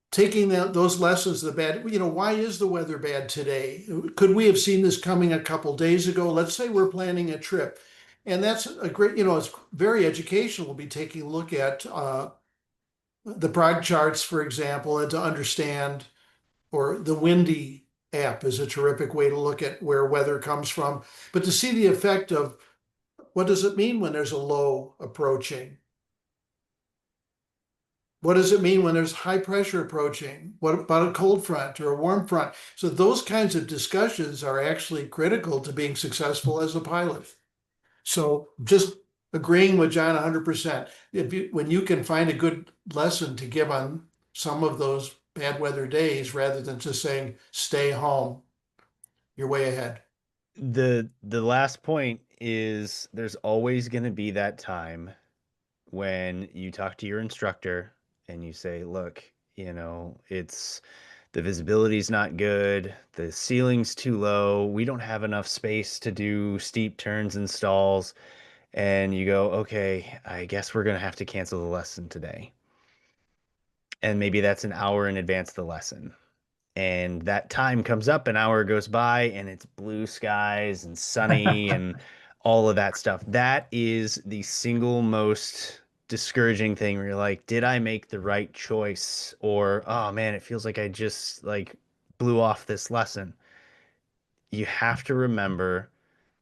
taking those lessons, the bad, why is the weather bad today? Could we have seen this coming a couple days ago? Let's say we're planning a trip. And that's a great, it's very educational. We'll be taking a look at the prog charts, for example, and to understand, or the Windy app is a terrific way to look at where weather comes from. But to see the effect of what does it mean when there's a low approaching? What does it mean when there's high pressure approaching? What about a cold front or a warm front? So those kinds of discussions are actually critical to being successful as a pilot. So just agreeing with John 100%. When you can find a good lesson to give on some of those bad weather days, rather than just saying, stay home, you're way ahead. The last point is there's always going to be that time when you talk to your instructor and you say, look, it's the visibility's not good, the ceiling's too low, we don't have enough space to do steep turns and stalls. And you go, okay, I guess we're going to have to cancel the lesson today. And maybe that's an hour in advance of the lesson. And that time comes up, an hour goes by, and it's blue skies and sunny and all of that stuff. That is the single most discouraging thing where you're like, did I make the right choice? Or, oh man, it feels like I just blew off this lesson. You have to remember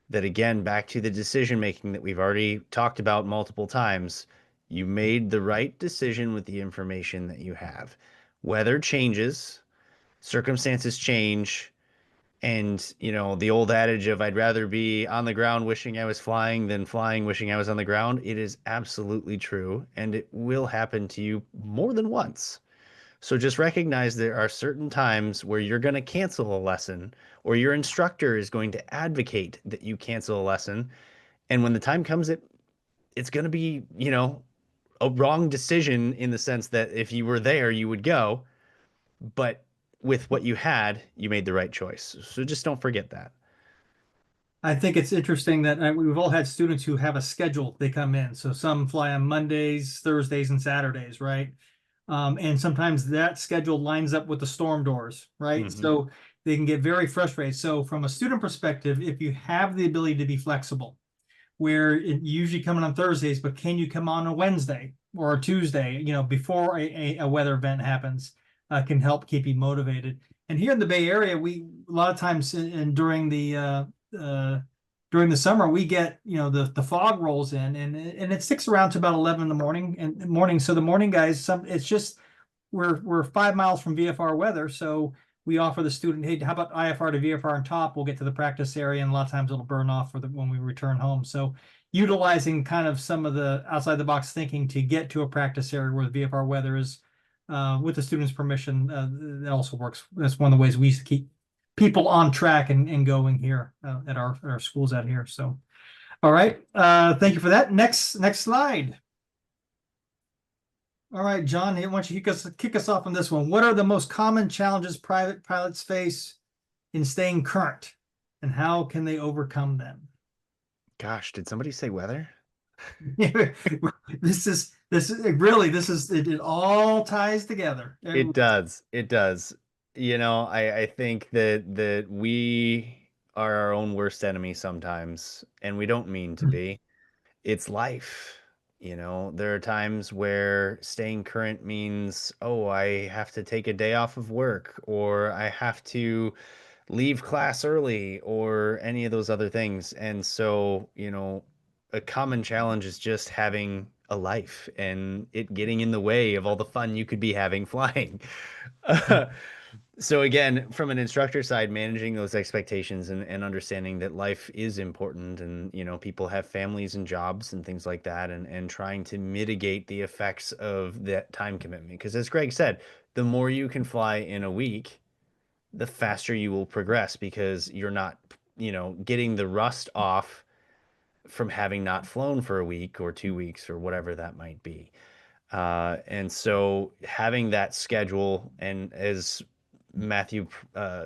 that, again, back to the decision making that we've already talked about multiple times, you made the right decision with the information that you have. Weather changes, circumstances change, and the old adage of I'd rather be on the ground wishing I was flying than flying wishing I was on the ground, it is absolutely true, and it will happen to you more than once. So just recognize there are certain times where you're going to cancel a lesson, or your instructor is going to advocate that you cancel a lesson. And when the time comes, it's going to be, a wrong decision in the sense that if you were there, you would go. But with what you had, you made the right choice. So just don't forget that. I think it's interesting that we've all had students who have a schedule they come in. So some fly on Mondays, Thursdays, and Saturdays, right? And sometimes that schedule lines up with the storm doors, right? So they can get very frustrated. So from a student perspective, if you have the ability to be flexible, where it usually come in on Thursdays, but can you come on a Wednesday or a Tuesday, before a weather event happens, can help keep you motivated. And here in the Bay Area, we a lot of times during the summer, we get, the fog rolls in and it sticks around to about 11 in the morning. So the morning guys, it's just, we're 5 miles from VFR weather. So we offer the student, hey, how about IFR to VFR on top? We'll get to the practice area, and a lot of times it'll burn off when we return home. So utilizing kind of some of the outside the box thinking to get to a practice area where the VFR weather is, with the student's permission, that also works. That's one of the ways we keep people on track and going here at our schools out here. So, all right. Thank you for that. Next slide. All right, John, why don't you kick us off on this one? What are the most common challenges private pilots face in staying current, and how can they overcome them? Gosh, did somebody say weather? This It all ties together. It does. It does. I think that we are our own worst enemy sometimes, and we don't mean to be. It's life. There are times where staying current means, oh, I have to take a day off of work, or I have to leave class early, or any of those other things. And so, a common challenge is just having a life and it getting in the way of all the fun you could be having flying. So again, from an instructor side, managing those expectations and understanding that life is important, and people have families and jobs and things like that, and trying to mitigate the effects of that time commitment. Because as Greg said, the more you can fly in a week, the faster you will progress, because you're not, getting the rust off from having not flown for a week or 2 weeks or whatever that might be. And so having that schedule, and as Matthew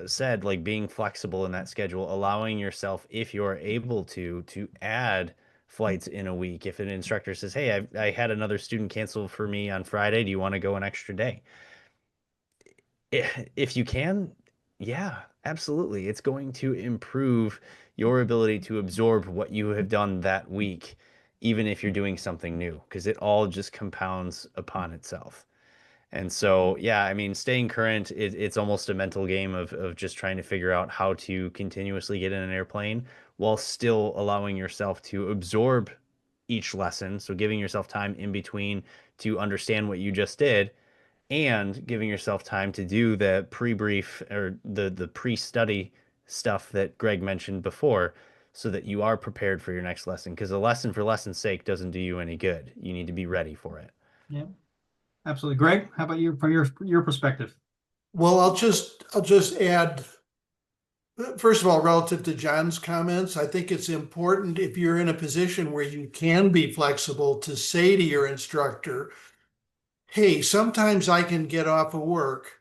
said, like being flexible in that schedule, allowing yourself, if you're able to add flights in a week. If an instructor says, hey, I had another student cancel for me on Friday, do you want to go an extra day? If you can, yeah, absolutely. It's going to improve your ability to absorb what you have done that week, even if you're doing something new, because it all just compounds upon itself. And so, yeah, I mean, staying current, it's almost a mental game of just trying to figure out how to continuously get in an airplane while still allowing yourself to absorb each lesson. So giving yourself time in between to understand what you just did, and giving yourself time to do the pre-brief or the pre-study stuff that Greg mentioned before, so that you are prepared for your next lesson. Because a lesson for lesson's sake doesn't do you any good. You need to be ready for it. Yeah, absolutely. Greg, how about you from your perspective? Well, I'll just add, first of all, relative to John's comments, I think it's important, if you're in a position where you can be flexible, to say to your instructor, hey, sometimes I can get off of work.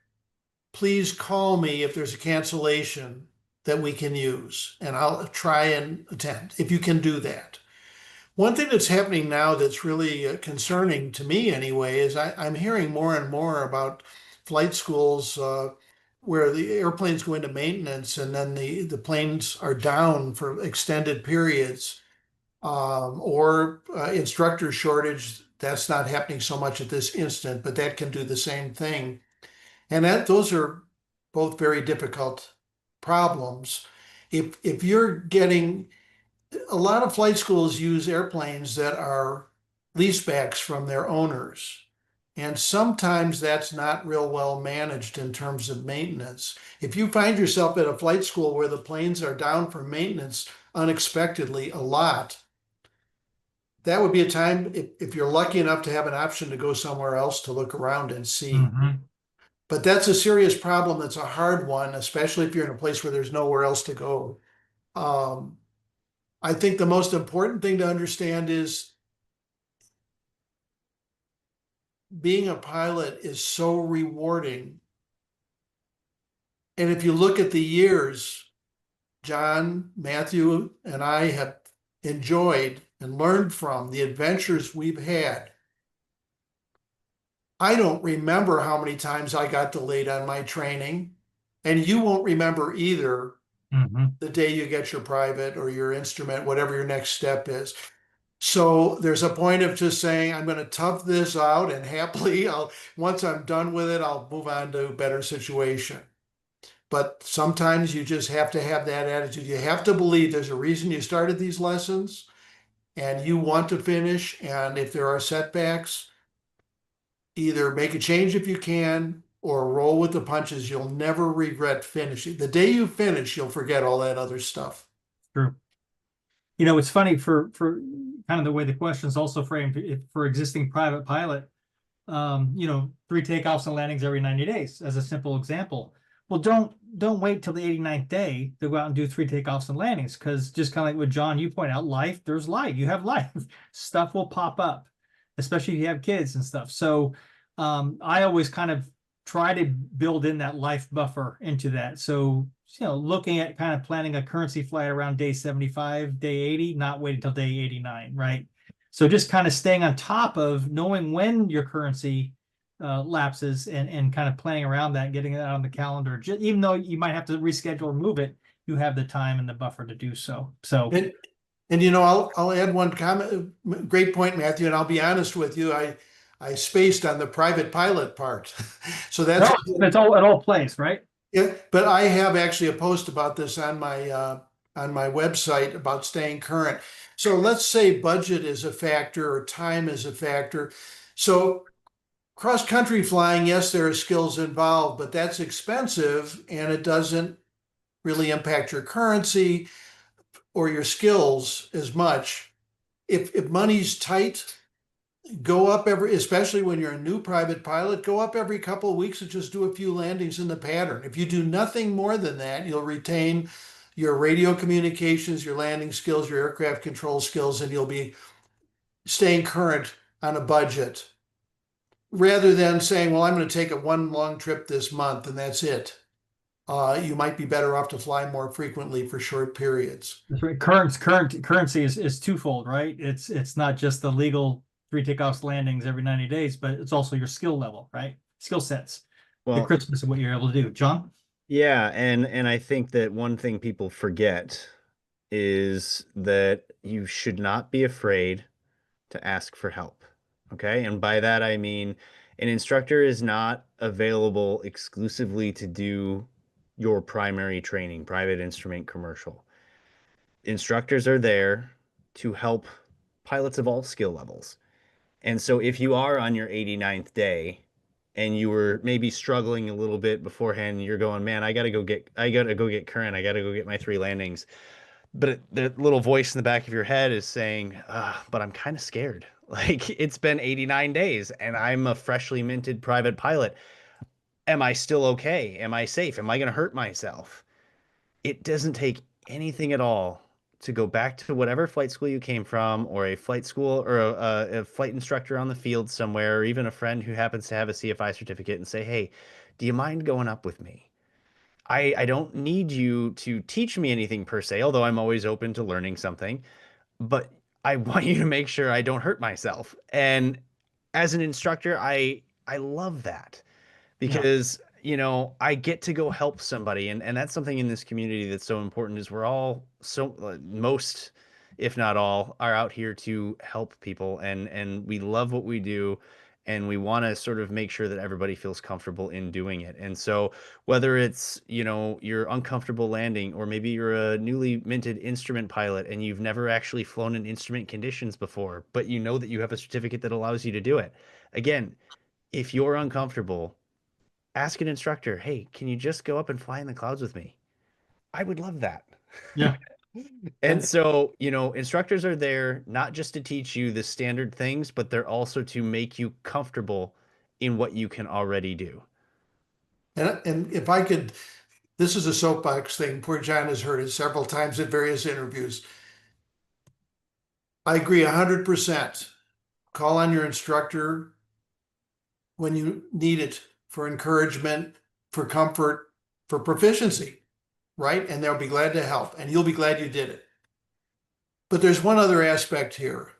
Please call me if there's a cancellation that we can use, and I'll try and attend, if you can do that. One thing that's happening now that's really concerning to me anyway is I'm hearing more and more about flight schools where the airplanes go into maintenance and then the planes are down for extended periods, or instructor shortage. That's not happening so much at this instant, but that can do the same thing. And those are both very difficult problems. If you're getting, a lot of flight schools use airplanes that are leasebacks from their owners. And sometimes that's not real well managed in terms of maintenance. If you find yourself at a flight school where the planes are down for maintenance unexpectedly a lot, that would be a time, if you're lucky enough to have an option to go somewhere else to look around and see. Mm-hmm. But that's a serious problem. That's a hard one, especially if you're in a place where there's nowhere else to go. I think the most important thing to understand is being a pilot is so rewarding. And if you look at the years, John, Matthew, and I have enjoyed and learned from the adventures we've had. I don't remember how many times I got delayed on my training, and you won't remember either. Mm-hmm. The day you get your private or your instrument, whatever your next step is. So there's a point of just saying, I'm going to tough this out, and happily, once I'm done with it, I'll move on to a better situation. But sometimes you just have to have that attitude. You have to believe there's a reason you started these lessons and you want to finish. And if there are setbacks, either make a change if you can, or roll with the punches. You'll never regret finishing. The day you finish, you'll forget all that other stuff. True. It's funny for kind of the way the question is also framed for existing private pilot, 3 takeoffs and landings every 90 days as a simple example. Well, don't wait till the 89th day to go out and do 3 takeoffs and landings, because just kind of like what John, you point out, there's life. You have life. Stuff will pop up, especially if you have kids and stuff. So I always kind of try to build in that life buffer into that. So, looking at kind of planning a currency flight around day 75, day 80, not waiting till day 89, right? So just kind of staying on top of knowing when your currency lapses and kind of planning around that, getting it out on the calendar, even though you might have to reschedule or move it, you have the time and the buffer to do so. So And I'll add one comment. Great point, Matthew. And I'll be honest with you, I spaced on the private pilot part. So that's all it all plays, right? Yeah, but I have actually a post about this on my website about staying current. So let's say budget is a factor or time is a factor. So cross-country flying, yes, there are skills involved, but that's expensive and it doesn't really impact your currency or your skills as much. If money's tight, go up especially when you're a new private pilot, go up every couple of weeks and just do a few landings in the pattern. If you do nothing more than that, you'll retain your radio communications, your landing skills, your aircraft control skills, and you'll be staying current on a budget. Rather than saying, well, I'm going to take a one long trip this month and that's it. You might be better off to fly more frequently for short periods. That's right. Currency is twofold, right? It's not just the legal 3 takeoffs landings every 90 days, but it's also your skill level, right? Skill sets. The Well, crispness of what you're able to do. John? yeah, and I think that one thing people forget is that you should not be afraid to ask for help. Okay? And by that I mean an instructor is not available exclusively to do your primary training, private instrument commercial. Instructors are there to help pilots of all skill levels. And so if you are on your 89th day and you were maybe struggling a little bit beforehand, you're going, man, I gotta go get current. I gotta go get my 3 landings. But the little voice in the back of your head is saying, but I'm kind of scared. Like it's been 89 days and I'm a freshly minted private pilot. Am I still okay? Am I safe? Am I going to hurt myself? It doesn't take anything at all to go back to whatever flight school you came from, or a flight school, or a flight instructor on the field somewhere, or even a friend who happens to have a CFI certificate and say, hey, do you mind going up with me? I don't need you to teach me anything per se, although I'm always open to learning something, but I want you to make sure I don't hurt myself. And as an instructor, I love that because I get to go help somebody, and that's something in this community that's so important. Is we're all most, if not all, are out here to help people, and we love what we do, and we want to sort of make sure that everybody feels comfortable in doing it. And so whether it's you're uncomfortable landing, or maybe you're a newly minted instrument pilot and you've never actually flown in instrument conditions before, but you know that you have a certificate that allows you to do it. Again, if you're uncomfortable, ask an instructor, hey, can you just go up and fly in the clouds with me? I would love that. Yeah. And so, instructors are there not just to teach you the standard things, but they're also to make you comfortable in what you can already do. And if I could, this is a soapbox thing. Poor John has heard it several times in various interviews. I agree 100%. Call on your instructor when you need it for encouragement, for comfort, for proficiency, right? And they'll be glad to help, and you'll be glad you did it. But there's one other aspect here.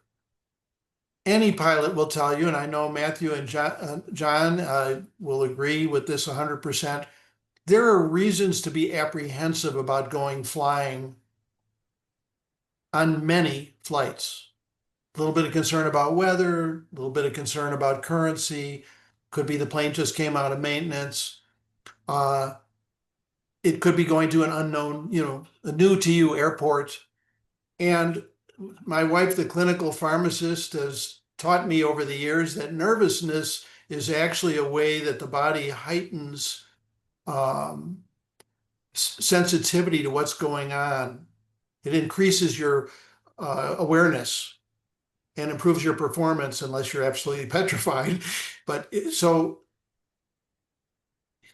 Any pilot will tell you, and I know Matthew and John will agree with this 100%. There are reasons to be apprehensive about going flying on many flights. A little bit of concern about weather, a little bit of concern about currency. Could be the plane just came out of maintenance. It could be going to an unknown, a new to you airport. And my wife, the clinical pharmacist, has taught me over the years that nervousness is actually a way that the body heightens sensitivity to what's going on. It increases your awareness and improves your performance unless you're absolutely petrified. But so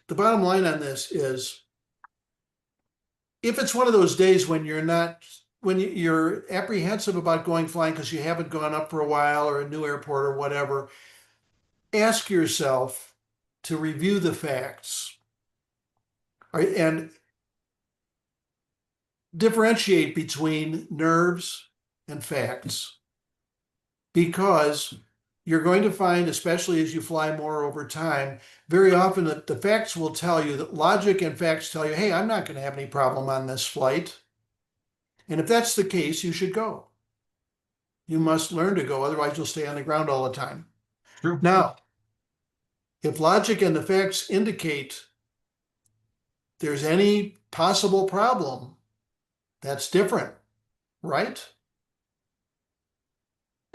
the bottom line on this is, if it's one of those days when you're apprehensive about going flying because you haven't gone up for a while, or a new airport or whatever, ask yourself to review the facts and differentiate between nerves and facts. because you're going to find, especially as you fly more over time, very often that the facts will tell you, that logic and facts tell you, hey, I'm not going to have any problem on this flight. And if that's the case, you should go. You must learn to go, otherwise you'll stay on the ground all the time. True. Now, if logic and the facts indicate there's any possible problem, that's different, right?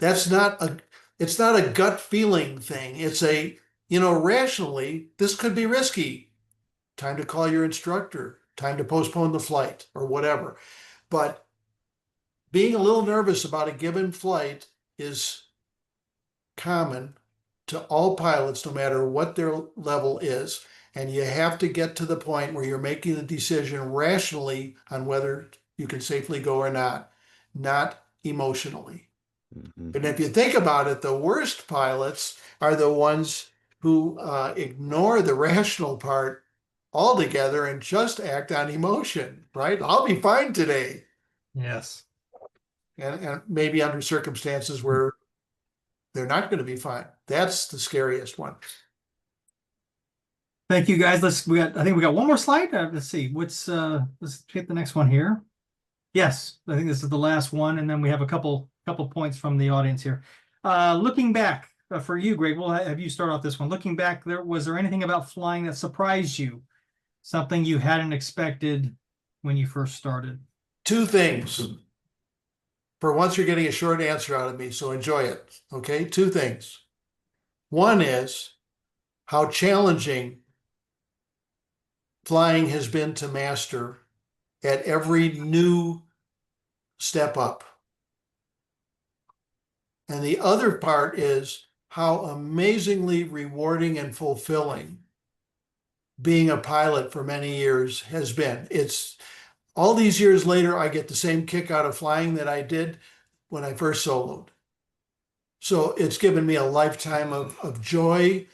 It's not a gut feeling thing. It's rationally, this could be risky. Time to call your instructor, time to postpone the flight or whatever. But being a little nervous about a given flight is common to all pilots, no matter what their level is. And you have to get to the point where you're making the decision rationally on whether you can safely go or not emotionally. Mm-hmm. And if you think about it, the worst pilots are the ones who ignore the rational part altogether and just act on emotion, right? I'll be fine today. Yes. And maybe under circumstances where they're not going to be fine. That's the scariest one. Thank you, guys. I think we got one more slide. Let's see. Let's hit the next one here. Yes, I think this is the last one, and then we have a couple points from the audience here. Looking back, for you, Greg, we'll have you start off this one. Looking back, was there anything about flying that surprised you? Something you hadn't expected when you first started? Two things. For once, you're getting a short answer out of me, so enjoy it. Okay, two things. One is how challenging flying has been to master at every new step up. And the other part is how amazingly rewarding and fulfilling being a pilot for many years has been. It's all these years later, I get the same kick out of flying that I did when I first soloed. So it's given me a lifetime of joy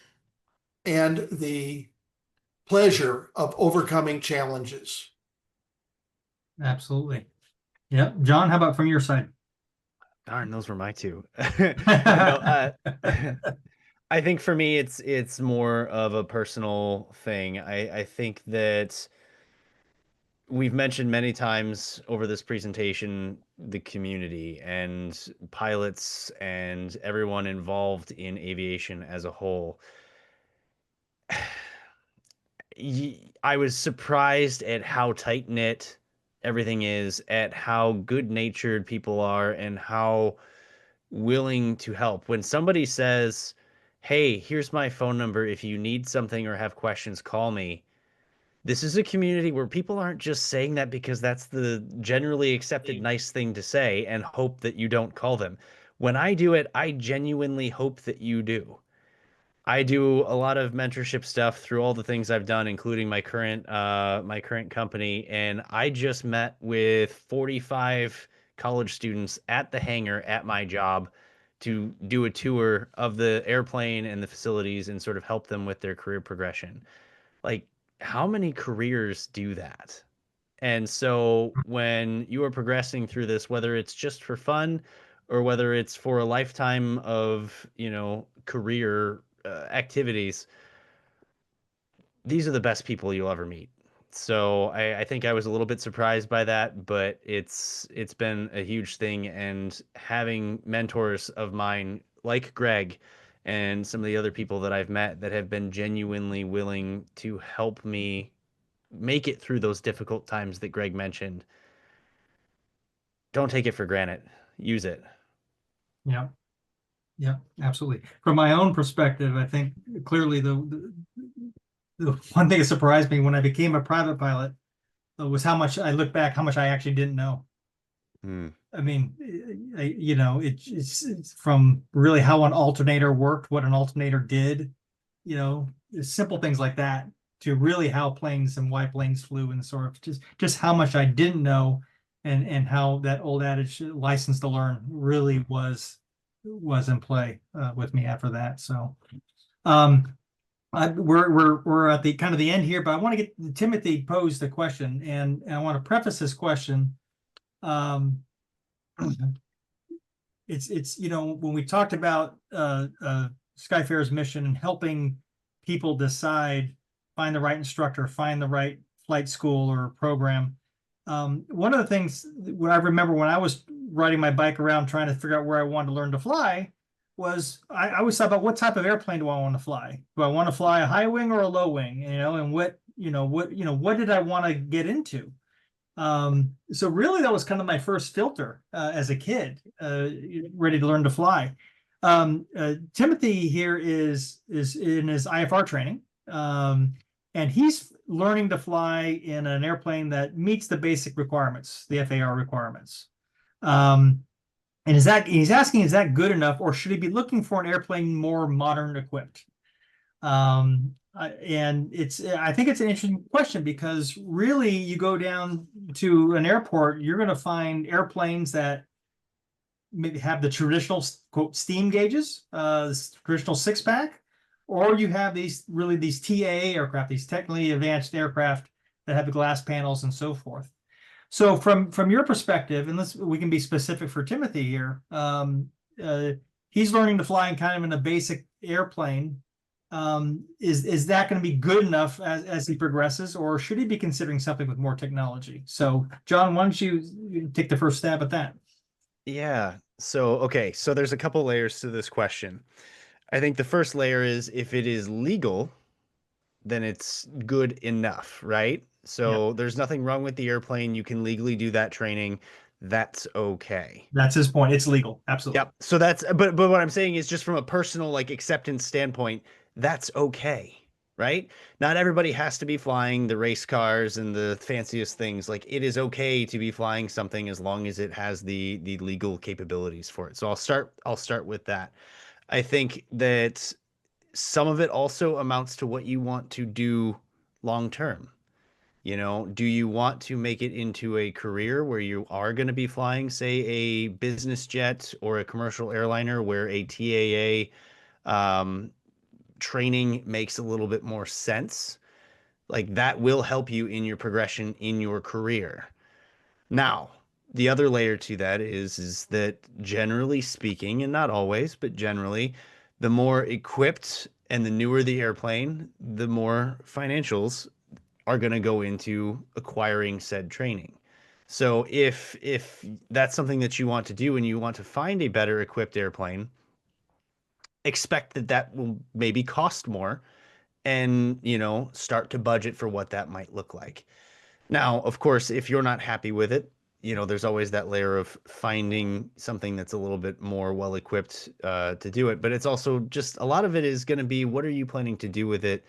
and the pleasure of overcoming challenges. Absolutely. Yeah. John, how about from your side? Darn, those were my two. I think for me, it's more of a personal thing. I think that we've mentioned many times over this presentation the community and pilots and everyone involved in aviation as a whole. I was surprised at how tight-knit everything is, at how good-natured people are, and how willing to help. When somebody says, hey, here's my phone number, if you need something or have questions, call me. This is a community where people aren't just saying that because that's the generally accepted nice thing to say and hope that you don't call them. When I do it, I genuinely hope that you do. I do a lot of mentorship stuff through all the things I've done, including my current company. And I just met with 45 college students at the hangar at my job to do a tour of the airplane and the facilities and sort of help them with their career progression. Like, how many careers do that? And so when you are progressing through this, whether it's just for fun or whether it's for a lifetime of, career activities, these are the best people you'll ever meet. So I think I was a little bit surprised by that, but it's been a huge thing. And having mentors of mine like Greg and some of the other people that I've met that have been genuinely willing to help me make it through those difficult times that Greg mentioned, don't take it for granted. Use it. Yeah. Yeah, absolutely. From my own perspective, I think clearly the one thing that surprised me when I became a private pilot was how much I look back, how much I actually didn't know. I mean, it's from really how an alternator worked, what an alternator did, simple things like that, to really how planes and why planes flew, and sort of just how much I didn't know, and how that old adage, license to learn, really was in play with me after that. So we're at the kind of the end here, but I want to get Timothy posed a question, and I want to preface this question. it's, when we talked about Skyfarer's mission and helping people decide, find the right instructor, find the right flight school or program. One of the things what I remember when I was riding my bike around trying to figure out where I wanted to learn to fly was I always thought about what type of airplane do I want to fly? Do I want to fly a high wing or a low wing? And what did I want to get into? So really that was kind of my first filter as a kid, ready to learn to fly. Timothy here is in his IFR training, and he's learning to fly in an airplane that meets the basic requirements, the FAR requirements. And he's asking, is that good enough, or should he be looking for an airplane more modern equipped? And I think it's an interesting question, because really you go down to an airport, you're going to find airplanes that maybe have the traditional quote steam gauges, traditional 6-pack, or you have these TAA aircraft, these technically advanced aircraft that have the glass panels and so forth. So from your perspective, and we can be specific for Timothy here, he's learning to fly in a basic airplane. Is that going to be good enough as he progresses, or should he be considering something with more technology? So John, why don't you take the first stab at that? Yeah. So there's a couple layers to this question. I think the first layer is, if it is legal, then it's good enough, right? So there's nothing wrong with the airplane. You can legally do that training. That's okay. That's his point. It's legal. Absolutely. Yep. So but what I'm saying is, just from a personal acceptance standpoint, that's okay, right? Not everybody has to be flying the race cars and the fanciest things. It is okay to be flying something as long as it has the legal capabilities for it. So I'll start with that. I think that some of it also amounts to what you want to do long term. Do you want to make it into a career where you are going to be flying, say, a business jet or a commercial airliner, where a TAA training makes a little bit more sense? That will help you in your progression in your career. Now, the other layer to that is that, generally speaking, and not always, but generally, the more equipped and the newer the airplane, the more financials are going to go into acquiring said training. So if that's something that you want to do and you want to find a better equipped airplane, expect that will maybe cost more, and start to budget for what that might look like. Now, of course, if you're not happy with it, there's always that layer of finding something that's a little bit more well equipped to do it. But it's also just, a lot of it is going to be, what are you planning to do with it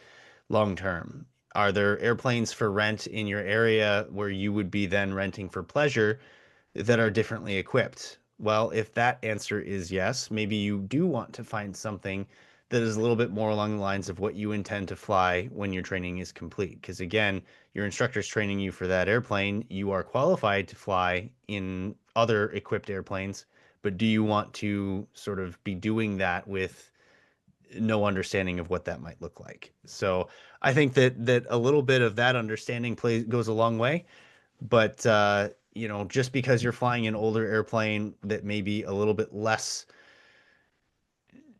long term? Are there airplanes for rent in your area where you would be then renting for pleasure that are differently equipped? Well, if that answer is yes, maybe you do want to find something that is a little bit more along the lines of what you intend to fly when your training is complete. Because again, your instructor's training you for that airplane. You are qualified to fly in other equipped airplanes, but do you want to sort of be doing that with no understanding of what that might look like? So I think that a little bit of that understanding goes a long way. But just because you're flying an older airplane that may be a little bit less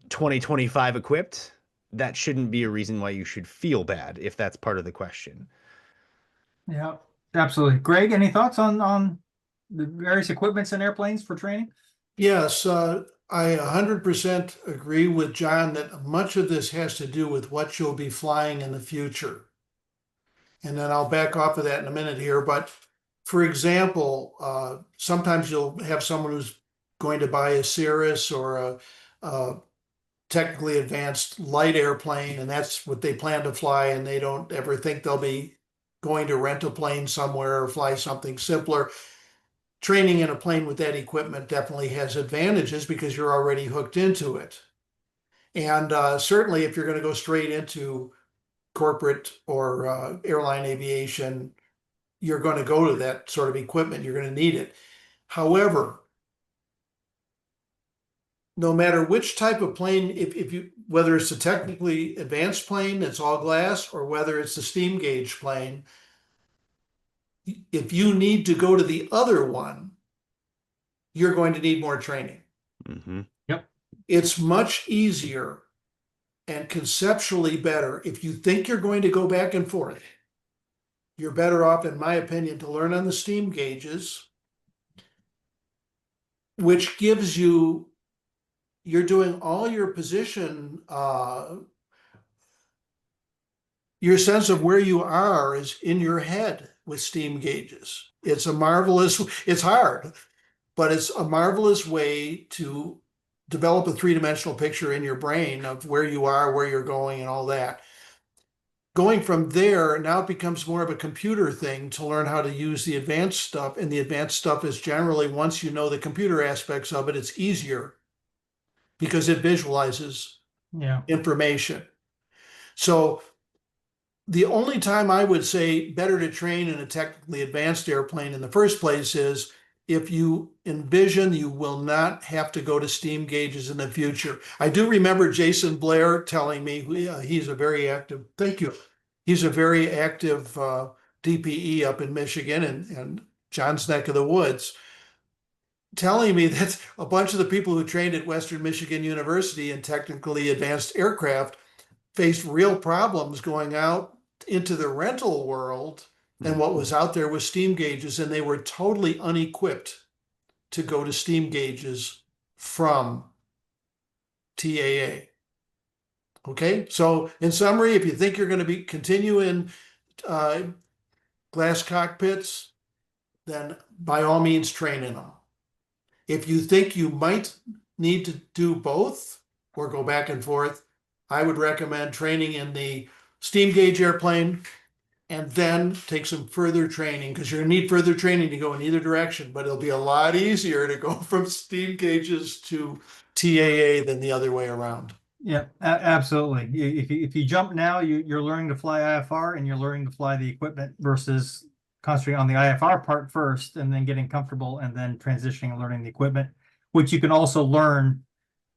2025 equipped, that shouldn't be a reason why you should feel bad, if that's part of the question. Yeah, absolutely. Greg, any thoughts on the various equipments and airplanes for training? Yes, I 100% agree with John that much of this has to do with what you'll be flying in the future. And then I'll back off of that in a minute here. But for example, sometimes you'll have someone who's going to buy a Cirrus or a technically advanced light airplane, and that's what they plan to fly, and they don't ever think they'll be going to rent a plane somewhere or fly something simpler. Training in a plane with that equipment definitely has advantages because you're already hooked into it. And certainly if you're going to go straight into corporate or airline aviation, you're going to go to that sort of equipment. You're going to need it. However, no matter which type of plane, whether it's a technically advanced plane that's all glass, or whether it's a steam gauge plane, if you need to go to the other one, you're going to need more training. Mm-hmm. Yep. It's much easier and conceptually better if you think you're going to go back and forth. You're better off, in my opinion, to learn on the steam gauges, which gives you, you're doing all your position, your sense of where you are is in your head with steam gauges. It's hard, but it's a marvelous way to develop a three-dimensional picture in your brain of where you are, where you're going, and all that. Going from there, now it becomes more of a computer thing to learn how to use the advanced stuff. And the advanced stuff is generally, once you know the computer aspects of it, it's easier because it visualizes information. So the only time I would say better to train in a technically advanced airplane in the first place is if you envision you will not have to go to steam gauges in the future. I do remember Jason Blair telling me, he's a very active, thank you. He's a very active DPE up in Michigan and John's neck of the woods, telling me that a bunch of the people who trained at Western Michigan University in technically advanced aircraft faced real problems going out into the rental world. And what was out there was steam gauges, and they were totally unequipped to go to steam gauges from TAA. Okay, so in summary, if you think you're going to continue in glass cockpits, then by all means train in them. If you think you might need to do both or go back and forth, I would recommend training in the steam gauge airplane and then take some further training, because you're going to need further training to go in either direction, but it'll be a lot easier to go from steam gauges to TAA than the other way around. Yeah, absolutely. If you jump now, you're learning to fly IFR and you're learning to fly the equipment versus concentrating on the IFR part first and then getting comfortable and then transitioning and learning the equipment, which you can also learn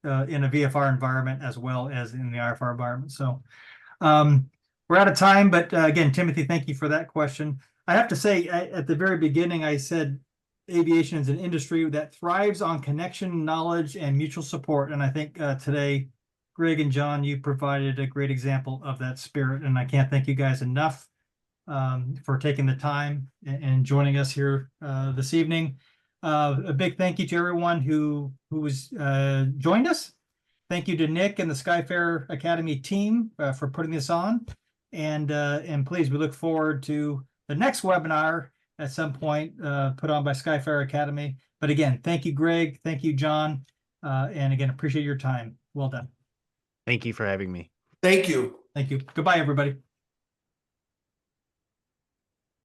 in a VFR environment as well as in the IFR environment. So we're out of time, but again, Timothy, thank you for that question. I have to say, at the very beginning, I said aviation is an industry that thrives on connection, knowledge, and mutual support. And I think today, Greg and John, you provided a great example of that spirit. And I can't thank you guys enough for taking the time and joining us here this evening. A big thank you to everyone who was joined us. Thank you to Nick and the Skyfarer Academy team for putting this on. And please, we look forward to the next webinar at some point put on by Skyfarer Academy. But again, thank you, Greg. Thank you, John. And again, appreciate your time. Well done. Thank you for having me. Thank you. Thank you. Goodbye, everybody.